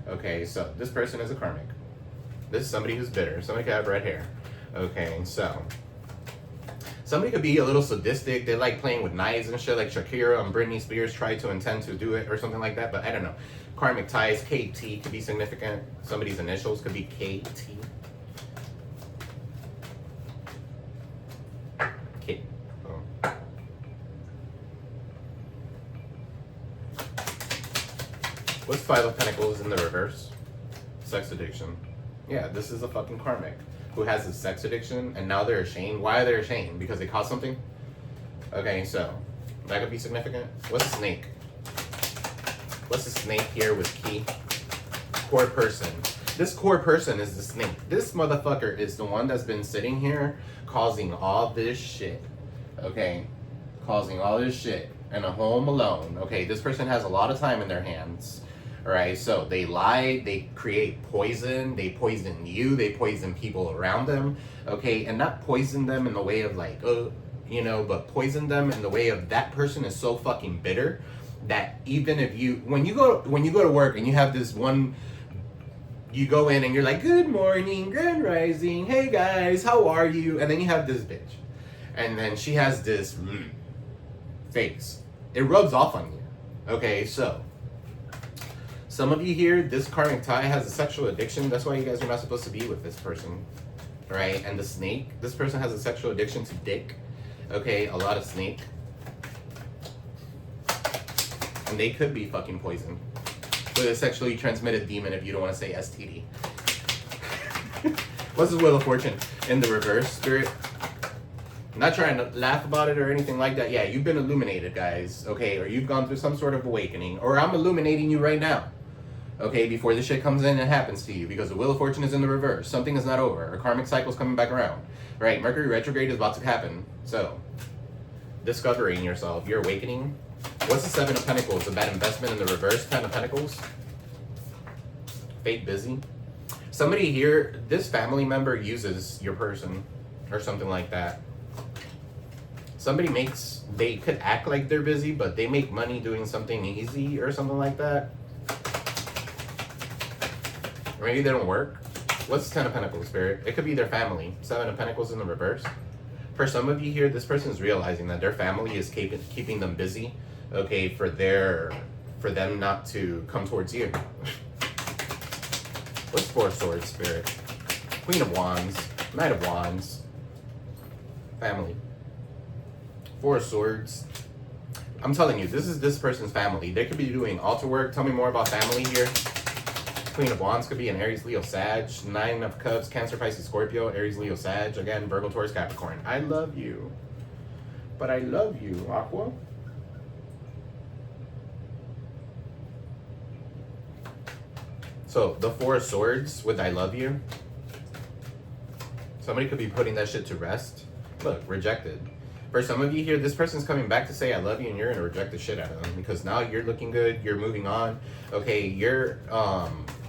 Okay, so this person is a karmic. This is somebody who's bitter. Somebody could have red hair. Okay, so somebody could be a little sadistic. They like playing with knives and shit, like Shakira and Britney Spears tried to intend to do it or something like that, but I don't know. Karmic ties, KT could be significant. Somebody's initials could be KT. K. Oh. What's Five of Pentacles in the reverse? Sex addiction. Yeah, this is a fucking karmic who has a sex addiction, and now they're ashamed. Why are they ashamed? Because they caused something? Okay, so that could be significant. What's a snake? What's a snake here with key? Core person. This core person is the snake. This motherfucker is the one that's been sitting here causing all this shit. Okay? Causing all this shit in a home alone. Okay, this person has a lot of time in their hands. Alright, so they lie, they create poison, they poison you, they poison people around them, okay, and not poison them in the way of like, you know, but poison them in the way of that person is so fucking bitter that even if you, when you go to work and you have this one, you go in and you're like, good morning, grand rising, hey guys, how are you? And then you have this bitch, and then she has this face. It rubs off on you, okay, so some of you here, this karmic tie has a sexual addiction. That's why you guys are not supposed to be with this person, right? And the snake, this person has a sexual addiction to dick. Okay, a lot of snake. And they could be fucking poisoned with a sexually transmitted demon, if you don't want to say STD. What's this Wheel of Fortune in the reverse, Spirit? I'm not trying to laugh about it or anything like that. Yeah, you've been illuminated, guys, okay? Or you've gone through some sort of awakening. Or I'm illuminating you right now. Okay, before this shit comes in and happens to you, because the Wheel of Fortune is in the reverse. Something is not over. A karmic cycle is coming back around. Right, Mercury retrograde is about to happen. So, discovering yourself, you're awakening. What's the Seven of Pentacles? A bad investment in the reverse. Ten of Pentacles. Fake busy. Somebody here, this family member uses your person or something like that. Somebody makes, they could act like they're busy, but they make money doing something easy or something like that. Or maybe they don't work. What's Ten of Pentacles, Spirit? It could be their family. Seven of Pentacles in the reverse. For some of you here, this person is realizing that their family is keeping them busy, okay, for them not to come towards you. What's Four of Swords, Spirit? Queen of Wands, Knight of Wands, family. Four of Swords. I'm telling you, this is this person's family. They could be doing altar work. Tell me more about family here. Queen of Wands could be an Aries, Leo, Sag. Nine of Cups, Cancer, Pisces, Scorpio, Aries, Leo, Sag. Again, Virgo, Taurus, Capricorn. I love you. But I love you, Aqua. So, the Four of Swords with I love you. Somebody could be putting that shit to rest. Look, rejected. For some of you here, this person's coming back to say I love you, and you're going to reject the shit out of them. Because now you're looking good, you're moving on. Okay, you're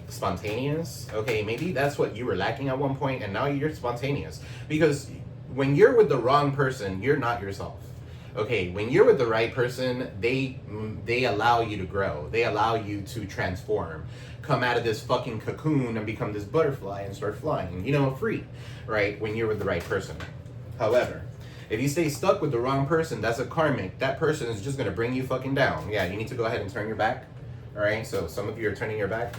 spontaneous. Okay, maybe that's what you were lacking at one point, and now you're spontaneous. Because when you're with the wrong person, you're not yourself. Okay, when you're with the right person, they allow you to grow. They allow you to transform. Come out of this fucking cocoon and become this butterfly and start flying. You know, free, right? When you're with the right person. However, if you stay stuck with the wrong person, that's a karmic. That person is just going to bring you fucking down. Yeah, you need to go ahead and turn your back. All right, so some of you are turning your back.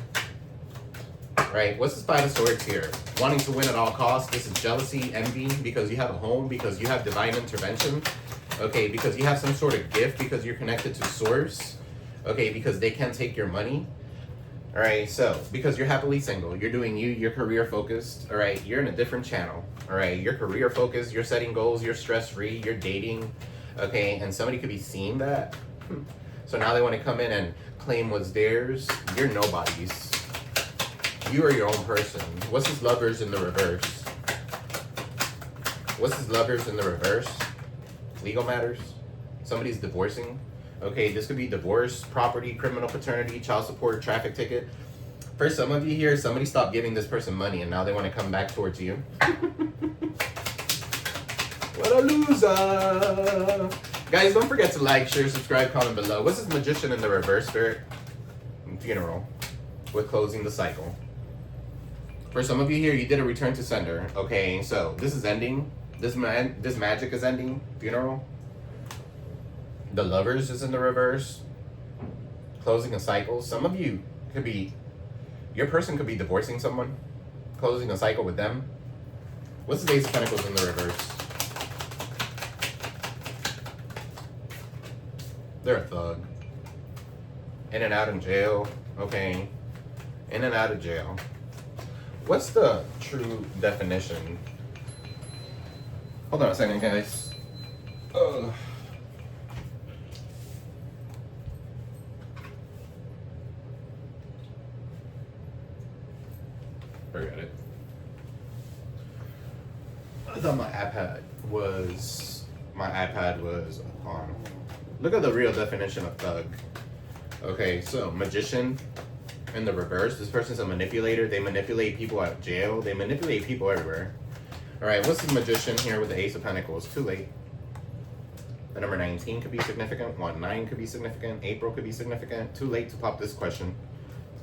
Right, what's this Five of Swords here? Wanting to win at all costs. This is jealousy, envy, because you have a home, because you have divine intervention. Okay, because you have some sort of gift, because you're connected to source. Okay, because they can't take your money. All right, so because you're happily single, you're doing you, you're career focused. All right, you're in a different channel. All right, you're career focused, you're setting goals, you're stress free, you're dating. Okay, and somebody could be seeing that. So now they want to come in and claim what's theirs. You're nobody's. You are your own person. What's this Lovers in the reverse? What's this Lovers in the reverse? Legal matters. Somebody's divorcing. Okay, this could be divorce, property, criminal paternity, child support, traffic ticket. For some of you here, somebody stopped giving this person money and now they want to come back towards you. What a loser. Guys, don't forget to like, share, subscribe, comment below. What's this Magician in the reverse, Spirit? Funeral. With closing the cycle. For some of you here, you did a return to sender. Okay, so this is ending. This magic is ending. Funeral. The Lovers is in the reverse. Closing a cycle. Some of you could be, your person could be divorcing someone. Closing a cycle with them. What's the Ace of Pentacles in the reverse? They're a thug. In and out of jail. Okay. In and out of jail. What's the true definition? Hold on a second, guys. Forget it. I thought my iPad was on. Look at the real definition of thug. Okay, so Magician in the reverse. This person's a manipulator. They manipulate people out of jail. They manipulate people everywhere. All right, what's the Magician here with the Ace of Pentacles? Too late. The number 19 could be significant. 19 could be significant. April could be significant. Too late to pop this question.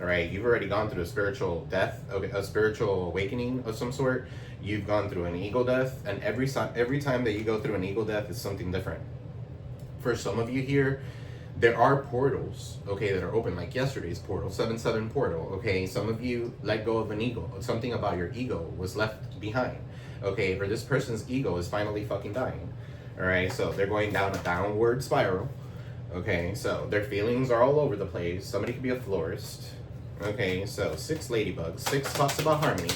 All right, you've already gone through a spiritual death, okay, a spiritual awakening of some sort. You've gone through an ego death, and every time that you go through an ego death is something different. For some of you here, there are portals, okay, that are open, like yesterday's portal, 7-7 portal, okay? Some of you let go of an ego. Something about your ego was left behind, okay? Or this person's ego is finally fucking dying, all right? So they're going down a downward spiral, okay? So their feelings are all over the place. Somebody could be a florist. Okay, so 6 ladybugs. 6 talks about harmony.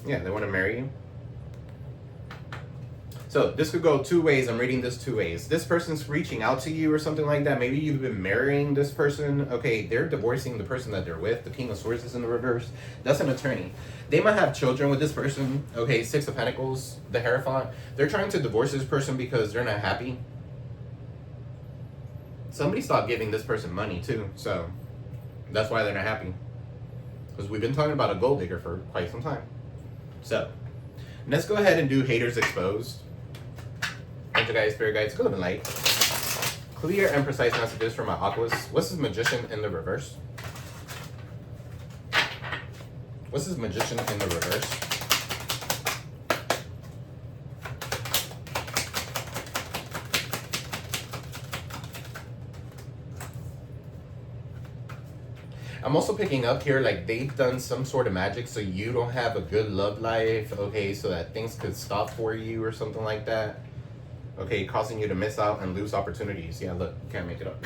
Yeah, they want to marry you. So this could go two ways. I'm reading this two ways. This person's reaching out to you or something like that. Maybe you've been marrying this person. Okay, they're divorcing the person that they're with. The King of Swords is in the reverse. That's an attorney. They might have children with this person. Okay, 6 of Pentacles, the Hierophant. They're trying to divorce this person because they're not happy. Somebody stopped giving this person money too, so that's why they're not happy. Because we've been talking about a gold digger for quite some time. So let's go ahead and do Haters Exposed. Thank you guys, Spirit Guides. Go live in light. Clear and precise messages for my Aquas. What's this Magician in the reverse? What's this Magician in the reverse? I'm also picking up here, like, they've done some sort of magic so you don't have a good love life, okay, so that things could stop for you or something like that. Okay, causing you to miss out and lose opportunities. Yeah, look, you can't make it up.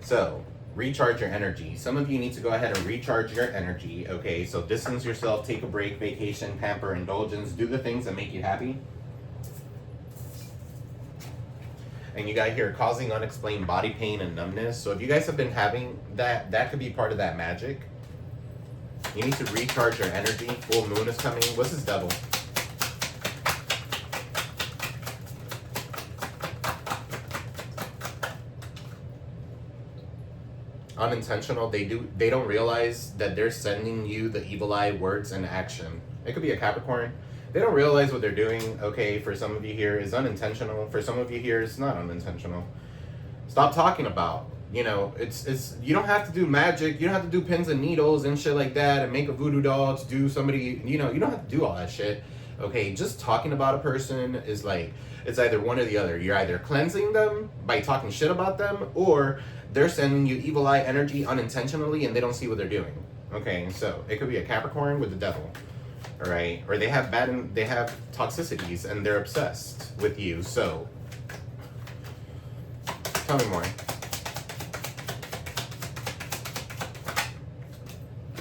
So, recharge your energy. Some of you need to go ahead and recharge your energy, okay? So distance yourself, take a break, vacation, pamper, indulgence, do the things that make you happy. And you got here causing unexplained body pain and numbness. So if you guys have been having that, that could be part of that magic. You need to recharge your energy. Full moon is coming. What's this devil? Unintentional. They don't realize that they're sending you the evil eye words and action. It could be a Capricorn. They don't realize what they're doing, okay? For some of you here is unintentional. For some of you here it's not unintentional. Stop talking about, you know, it's you don't have to do magic. You don't have to do pins and needles and shit like that and make a voodoo doll to do somebody, you know, you don't have to do all that shit. Okay, just talking about a person is like, it's either one or the other. You're either cleansing them by talking shit about them, or they're sending you evil eye energy unintentionally and they don't see what they're doing. Okay, so it could be a Capricorn with the devil. All right, or they have toxicities and they're obsessed with you. So tell me more.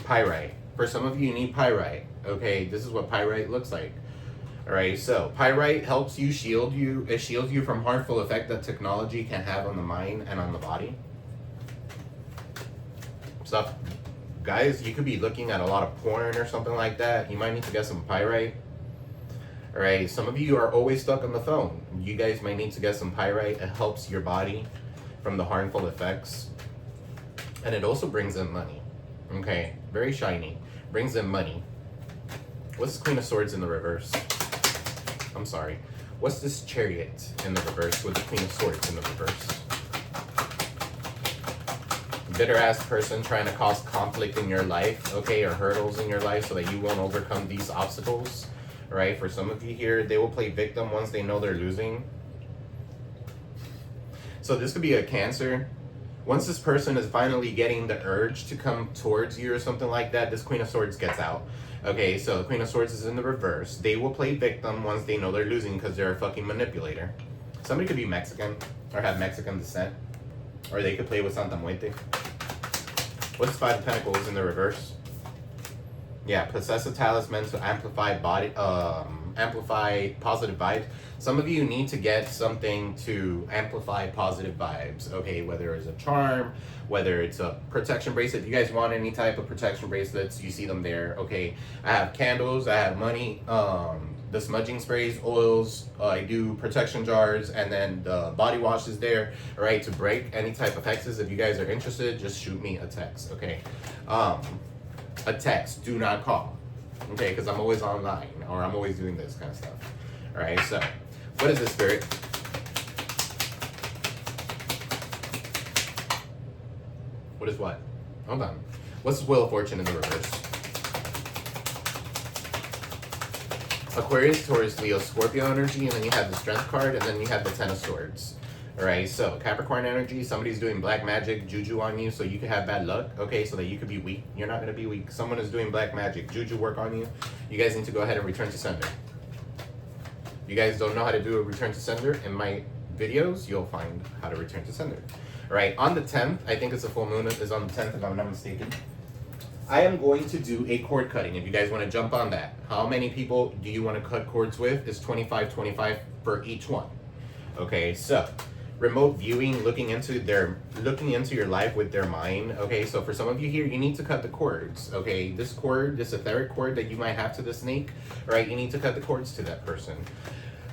Pyrite. For some of you, you need pyrite. Okay, this is what pyrite looks like. All right, so pyrite helps you shield you. It shields you from harmful effect that technology can have on the mind and on the body. Stuff. Guys, you could be looking at a lot of porn or something like that. You might need to get some pyrite. All right, some of you are always stuck on the phone. You guys might need to get some pyrite. It helps your body from the harmful effects. And it also brings in money. Okay, very shiny. Brings in money. What's the Queen of Swords in the reverse? I'm sorry. What's this Chariot in the reverse with the Queen of Swords in the reverse? Bitter ass person trying to cause conflict in your life, okay, or hurdles in your life so that you won't overcome these obstacles. Right? For some of you here, they will play victim once they know they're losing. So this could be a Cancer. Once this person is finally getting the urge to come towards you or something like that, this Queen of Swords gets out. Okay, so the Queen of Swords is in the reverse. They will play victim once they know they're losing because they're a fucking manipulator. Somebody could be Mexican or have Mexican descent. Or they could play with Santa Muerte. What's Five of Pentacles in the reverse? Yeah, possess a talisman to amplify amplify positive vibes. Some of you need to get something to amplify positive vibes. Okay, whether it's a charm, whether it's a protection bracelet. If you guys want any type of protection bracelets, you see them there. Okay, I have candles, I have money, the smudging sprays, oils, I do protection jars, and then the body wash is there, all right, to break any type of hexes. If you guys are interested, just shoot me a text, okay? A text, do not call, okay, because I'm always online, or I'm always doing this kind of stuff, all right? So, what is this, Spirit? What is what? Hold on. What's this Wheel of Fortune in the reverse? Aquarius, Taurus, Leo, Scorpio energy, and then you have the Strength card, and then you have the Ten of Swords. Alright, so Capricorn energy, somebody's doing black magic, juju on you, so you could have bad luck, okay, so that you could be weak. You're not going to be weak. Someone is doing black magic, juju work on you. You guys need to go ahead and return to sender. You guys don't know how to do a return to sender? In my videos, you'll find how to return to sender. Alright, on the 10th, I think it's a full moon, is on the 10th if I'm not mistaken. I am going to do a cord cutting if you guys want to jump on that. How many people do you want to cut cords with? It's 25 for each one. Okay, so remote viewing, looking into your life with their mind. Okay, so for some of you here, you need to cut the cords. Okay, this cord, this etheric cord that you might have to the snake, right? You need to cut the cords to that person.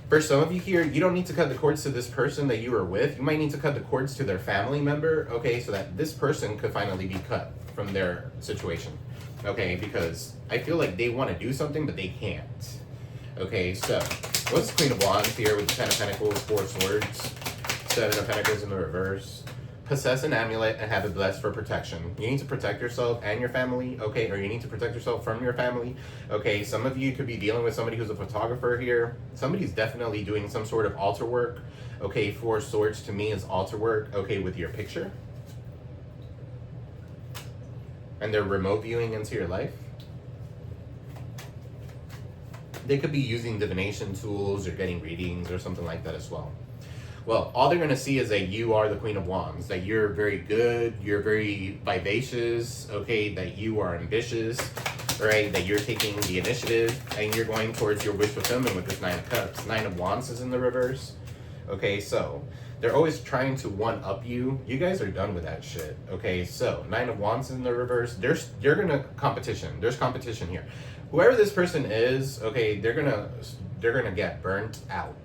For some of you here, you don't need to cut the cords to this person that you were with. You might need to cut the cords to their family member, okay, so that this person could finally be cut from their situation, okay, because I feel like they want to do something, but they can't. Okay, so what's the Queen of Wands here with the Ten of Pentacles, Four Swords, Seven of Pentacles in the reverse? Possess an amulet and have it blessed for protection. You need to protect yourself and your family, okay, or you need to protect yourself from your family, okay. Some of you could be dealing with somebody who's a photographer here. Somebody's definitely doing some sort of altar work, okay. Four Swords to me is altar work, okay, with your picture. and they're remote viewing into your life. They could be using divination tools or getting readings or something like that as well. Well, all they're going to see is that you are the Queen of Wands, that you're very good, you're very vivacious, okay, that you are ambitious, right, that you're taking the initiative, and you're going towards your wish fulfillment with this 9 of Cups. 9 of Wands is in the reverse. Okay, so they're always trying to one-up you. You guys are done with that shit. Okay, so 9 of Wands is in the reverse. There's competition here. Whoever this person is, okay, they're gonna get burnt out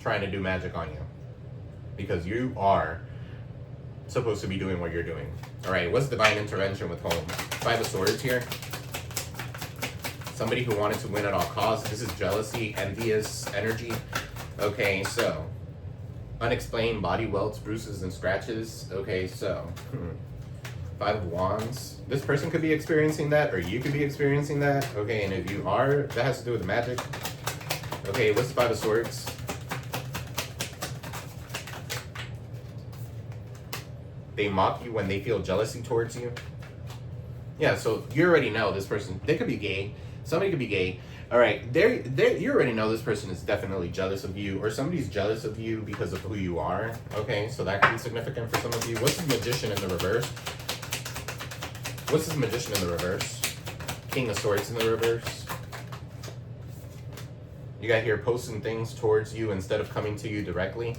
trying to do magic on you, because you are supposed to be doing what you're doing. All right, what's divine intervention with home? 5 of Swords here. Somebody who wanted to win at all costs. This is jealousy, envious energy. Okay, so unexplained body welts, bruises, and scratches. Okay, so 5 of Wands. This person could be experiencing that, or you could be experiencing that. Okay, and if you are, that has to do with the magic. Okay, what's the 5 of Swords? They mock you when they feel jealousy towards you. Yeah, so you already know this person. They could be gay. Somebody could be gay. All right, you already know this person is definitely jealous of you, or somebody's jealous of you because of who you are. Okay, so that could be significant for some of you. What's the Magician in the reverse? What's this Magician in the reverse? King of Swords in the reverse. You got here posting things towards you instead of coming to you directly.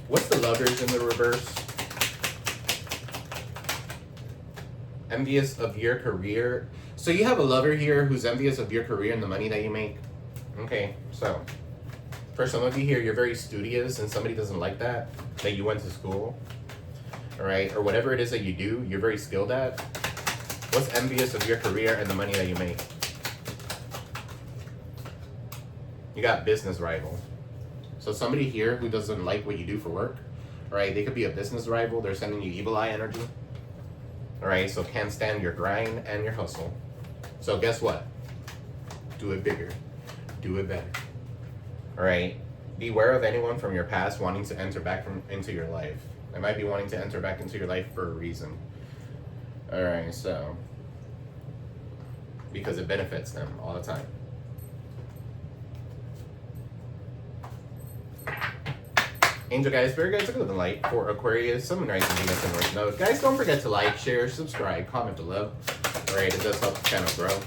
What's the Lovers in the reverse? Envious of your career. So you have a lover here who's envious of your career and the money that you make. Okay, so for some of you here, you're very studious and somebody doesn't like that you went to school. All right, or whatever it is that you do, you're very skilled at. What's envious of your career and the money that you make? You got business rival. So somebody here who doesn't like what you do for work, right? They could be a business rival. They're sending you evil eye energy. All right, so can't stand your grind and your hustle. So guess what? Do it bigger. Do it better. All right? Beware of anyone from your past wanting to enter back into your life. They might be wanting to enter back into your life for a reason. All right, so because it benefits them all the time. Angel guys, Spirit guys, look at the light for Aquarius, Sun, Moon, Rising, Venus, and North Node. Guys, don't forget to like, share, subscribe, comment below. Alright, it does help the channel grow.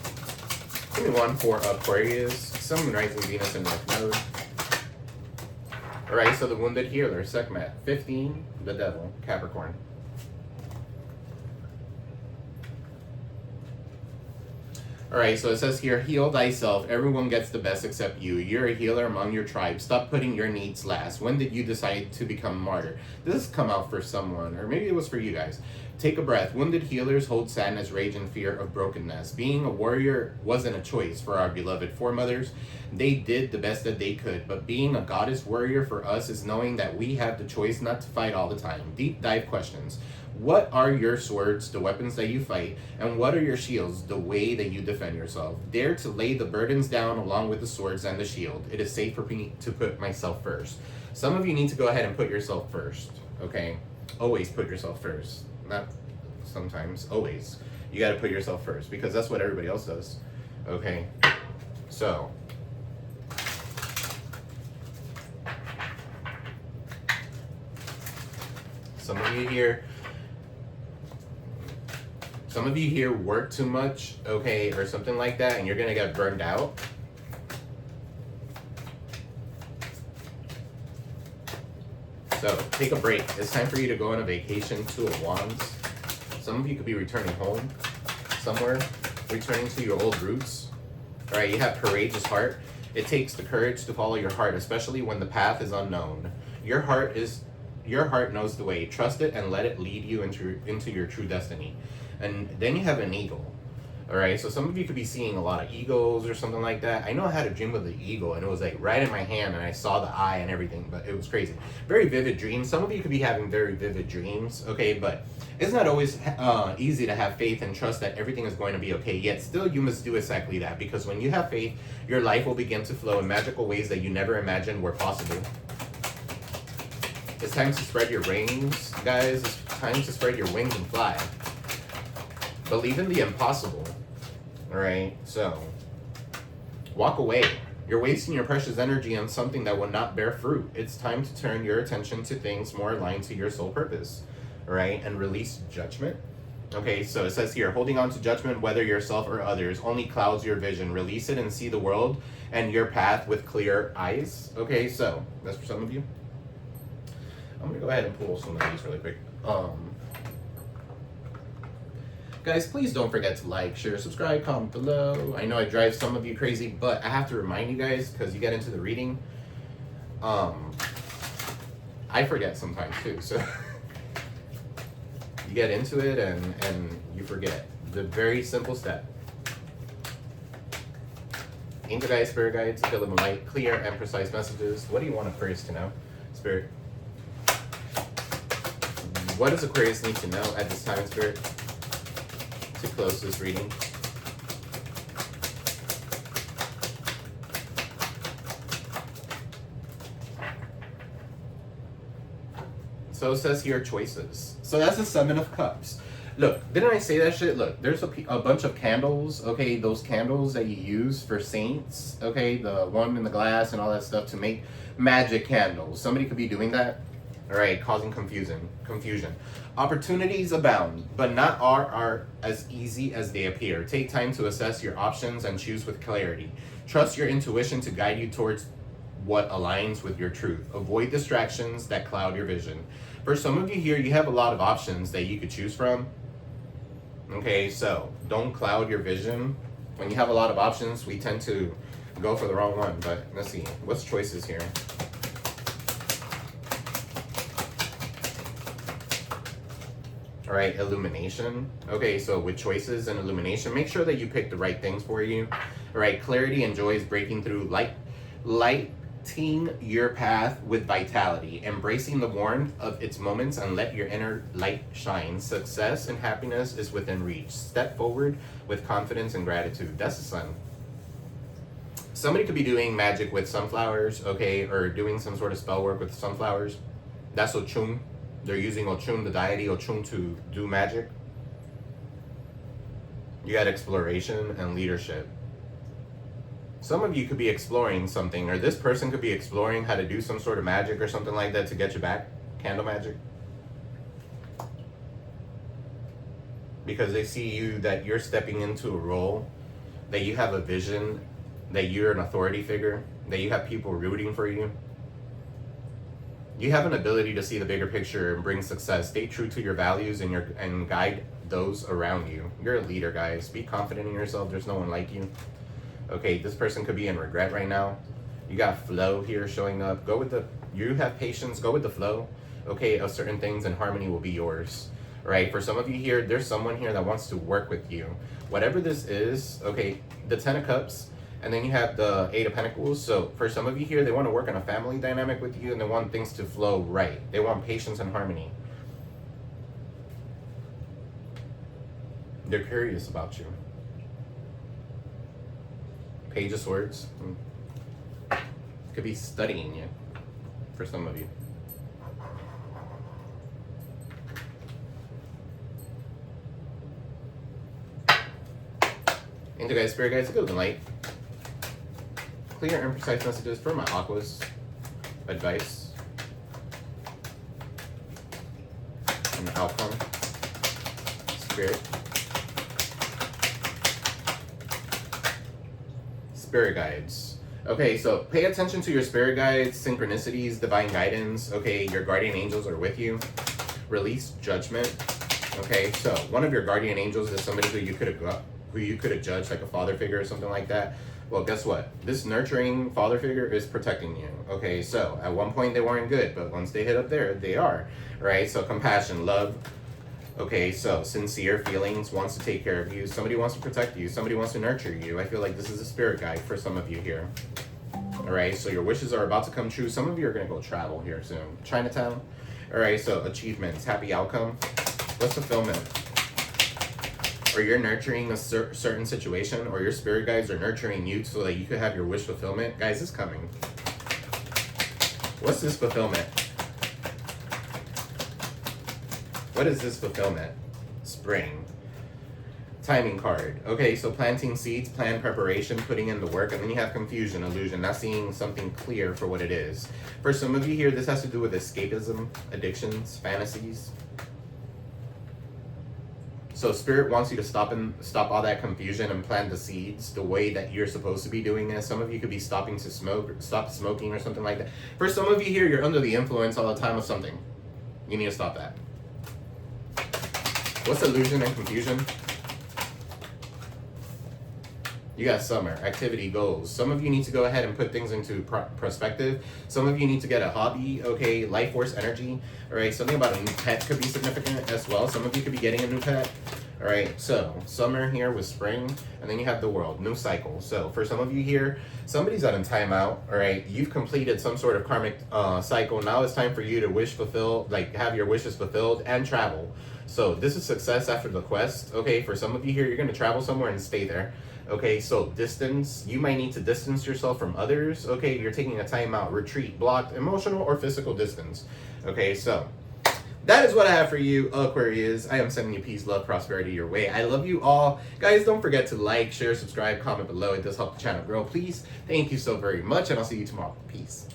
Give me one for Aquarius, Sun, Moon, Rising, Venus, and North Node. Alright, so the Wounded Healer, Sekhmet. 15, the Devil, Capricorn. Alright, so it says here, heal thyself. Everyone gets the best except you. You're a healer among your tribe. Stop putting your needs last. When did you decide to become a martyr? This has come out for someone, or maybe it was for you guys. Take a breath. Wounded healers hold sadness, rage, and fear of brokenness. Being a warrior wasn't a choice for our beloved foremothers. They did the best that they could, but being a goddess warrior for us is knowing that we have the choice not to fight all the time. Deep dive questions. What are your swords, the weapons that you fight, and what are your shields, the way that you defend yourself? Dare to lay the burdens down along with the swords and the shield. It is safe for me to put myself first. Some of you need to go ahead and put yourself first, okay? Always put yourself first. Not sometimes, always. You got to put yourself first because that's what everybody else does, okay? So some of you here work too much, okay, or something like that, and you're gonna get burned out. So take a break. It's time for you to go on a vacation. 2 of Wands. Some of you could be returning home somewhere, returning to your old roots. All right, you have courageous heart. It takes the courage to follow your heart, especially when the path is unknown. Your heart knows the way. Trust it and let it lead you into your true destiny. And then you have an eagle. All right, so some of you could be seeing a lot of eagles or something like that. I know I had a dream of the eagle, and it was like right in my hand, and I saw the eye and everything, but it was crazy. Very vivid dreams. Some of you could be having very vivid dreams, okay, but it's not always easy to have faith and trust that everything is going to be okay, yet still you must do exactly that, because when you have faith, your life will begin to flow in magical ways that you never imagined were possible. It's time to spread your wings, guys. It's time to spread your wings and fly. Believe in the impossible. All right, so walk away. You're wasting your precious energy on something that will not bear fruit. It's time to turn your attention to things more aligned to your soul purpose, all right? And release judgment. Okay, so it says here, holding on to judgment, whether yourself or others, only clouds your vision. Release it and see the world and your path with clear eyes. Okay, so that's for some of you. I'm gonna go ahead and pull some of these really quick. Guys, please don't forget to like, share, subscribe, comment below. I know I drive some of you crazy, but I have to remind you guys, because you get into the reading. I forget sometimes too, so you get into it and you forget. The very simple step. Angel guides, spirit guides, fill them with light, clear and precise messages. What do you want Aquarius to know? Spirit. What does Aquarius need to know at this time, Spirit, to close this reading? So it says here, choices. So that's the 7 of Cups. Look, didn't I say that shit? Look, there's a bunch of candles, okay? Those candles that you use for saints, okay? The one in the glass and all that stuff to make magic candles. Somebody could be doing that, all right? Causing confusion. Opportunities abound, but not all are as easy as they appear. Take time to assess your options and choose with clarity. Trust your intuition to guide you towards what aligns with your truth. Avoid distractions that cloud your vision. For some of you here, you have a lot of options that you could choose from. Okay, so don't cloud your vision. When you have a lot of options, we tend to go for the wrong one. But let's see, what's choices here? All right, illumination. Okay, so with choices and illumination, make sure that you pick the right things for you. All right, clarity and joy is breaking through, lighting your path with vitality, embracing the warmth of its moments and let your inner light shine. Success and happiness is within reach. Step forward with confidence and gratitude. That's the sun. Somebody could be doing magic with sunflowers, okay, or doing some sort of spell work with sunflowers. That's Ochun. They're using Ochun, the deity Ochun, to do magic. You got exploration and leadership. Some of you could be exploring something, or this person could be exploring how to do some sort of magic or something like that to get you back. Candle magic. Because they see you, that you're stepping into a role, that you have a vision, that you're an authority figure, that you have people rooting for you. You have an ability to see the bigger picture and bring success. Stay true to your values and guide those around you. You're a leader, guys. Be confident in yourself. There's no one like you. Okay, this person could be in regret right now. You got flow here showing up. You have patience, go with the flow, okay, of certain things, and harmony will be yours, right? For some of you here, there's someone here that wants to work with you. Whatever this is, okay, the 10 of Cups, and then you have the 8 of Pentacles. So for some of you here, they want to work on a family dynamic with you, and they want things to flow right. They want patience and harmony. They're curious about you. Page of Swords. Could be studying you for some of you. Angel guides, spirit guides, good light. Clear and precise messages for my aquas. Advice. And the outcome. Spirit. Spirit guides. Okay, so pay attention to your spirit guides, synchronicities, divine guidance. Okay, your guardian angels are with you. Release judgment. Okay, so one of your guardian angels is somebody who you could have judged, like a father figure or something like that. Well, guess what? This nurturing father figure is protecting you. Okay, so at one point they weren't good, but once they hit up there, they are. Right? So compassion, love. Okay, so sincere feelings, wants to take care of you. Somebody wants to protect you. Somebody wants to nurture you. I feel like this is a spirit guide for some of you here. All right, so your wishes are about to come true. Some of you are going to go travel here soon. Chinatown. All right, so achievements, happy outcome. What's fulfillment? Or you're nurturing a certain situation, or your spirit guides are nurturing you so that you could have your wish fulfillment. Guys, it's coming. What's this fulfillment? What is this fulfillment? Spring. Timing card. Okay, so planting seeds, plan preparation, putting in the work, and then you have confusion, illusion, not seeing something clear for what it is. For some of you here, this has to do with escapism, addictions, fantasies. So Spirit wants you to stop all that confusion and plant the seeds the way that you're supposed to be doing it. Some of you could be stop smoking or something like that. For some of you here, you're under the influence all the time of something. You need to stop that. What's illusion and confusion? You got summer, activity, goals. Some of you need to go ahead and put things into perspective. Some of you need to get a hobby, okay, life force energy, all right? Something about a new pet could be significant as well. Some of you could be getting a new pet, all right? So summer here with spring, and then you have the world, new cycle. So for some of you here, somebody's on a timeout, all right? You've completed some sort of karmic cycle. Now it's time for you to wish fulfilled, like have your wishes fulfilled and travel. So this is success after the quest, okay? For some of you here, you're gonna travel somewhere and stay there. Okay, so distance, you might need to distance yourself from others. Okay, you're taking a time out, retreat, blocked, emotional or physical distance. Okay, so that is what I have for you, Aquarius. I am sending you peace, love, prosperity your way. I love you all. Guys, don't forget to like, share, subscribe, comment below. It does help the channel grow. Please, thank you so very much, and I'll see you tomorrow. Peace.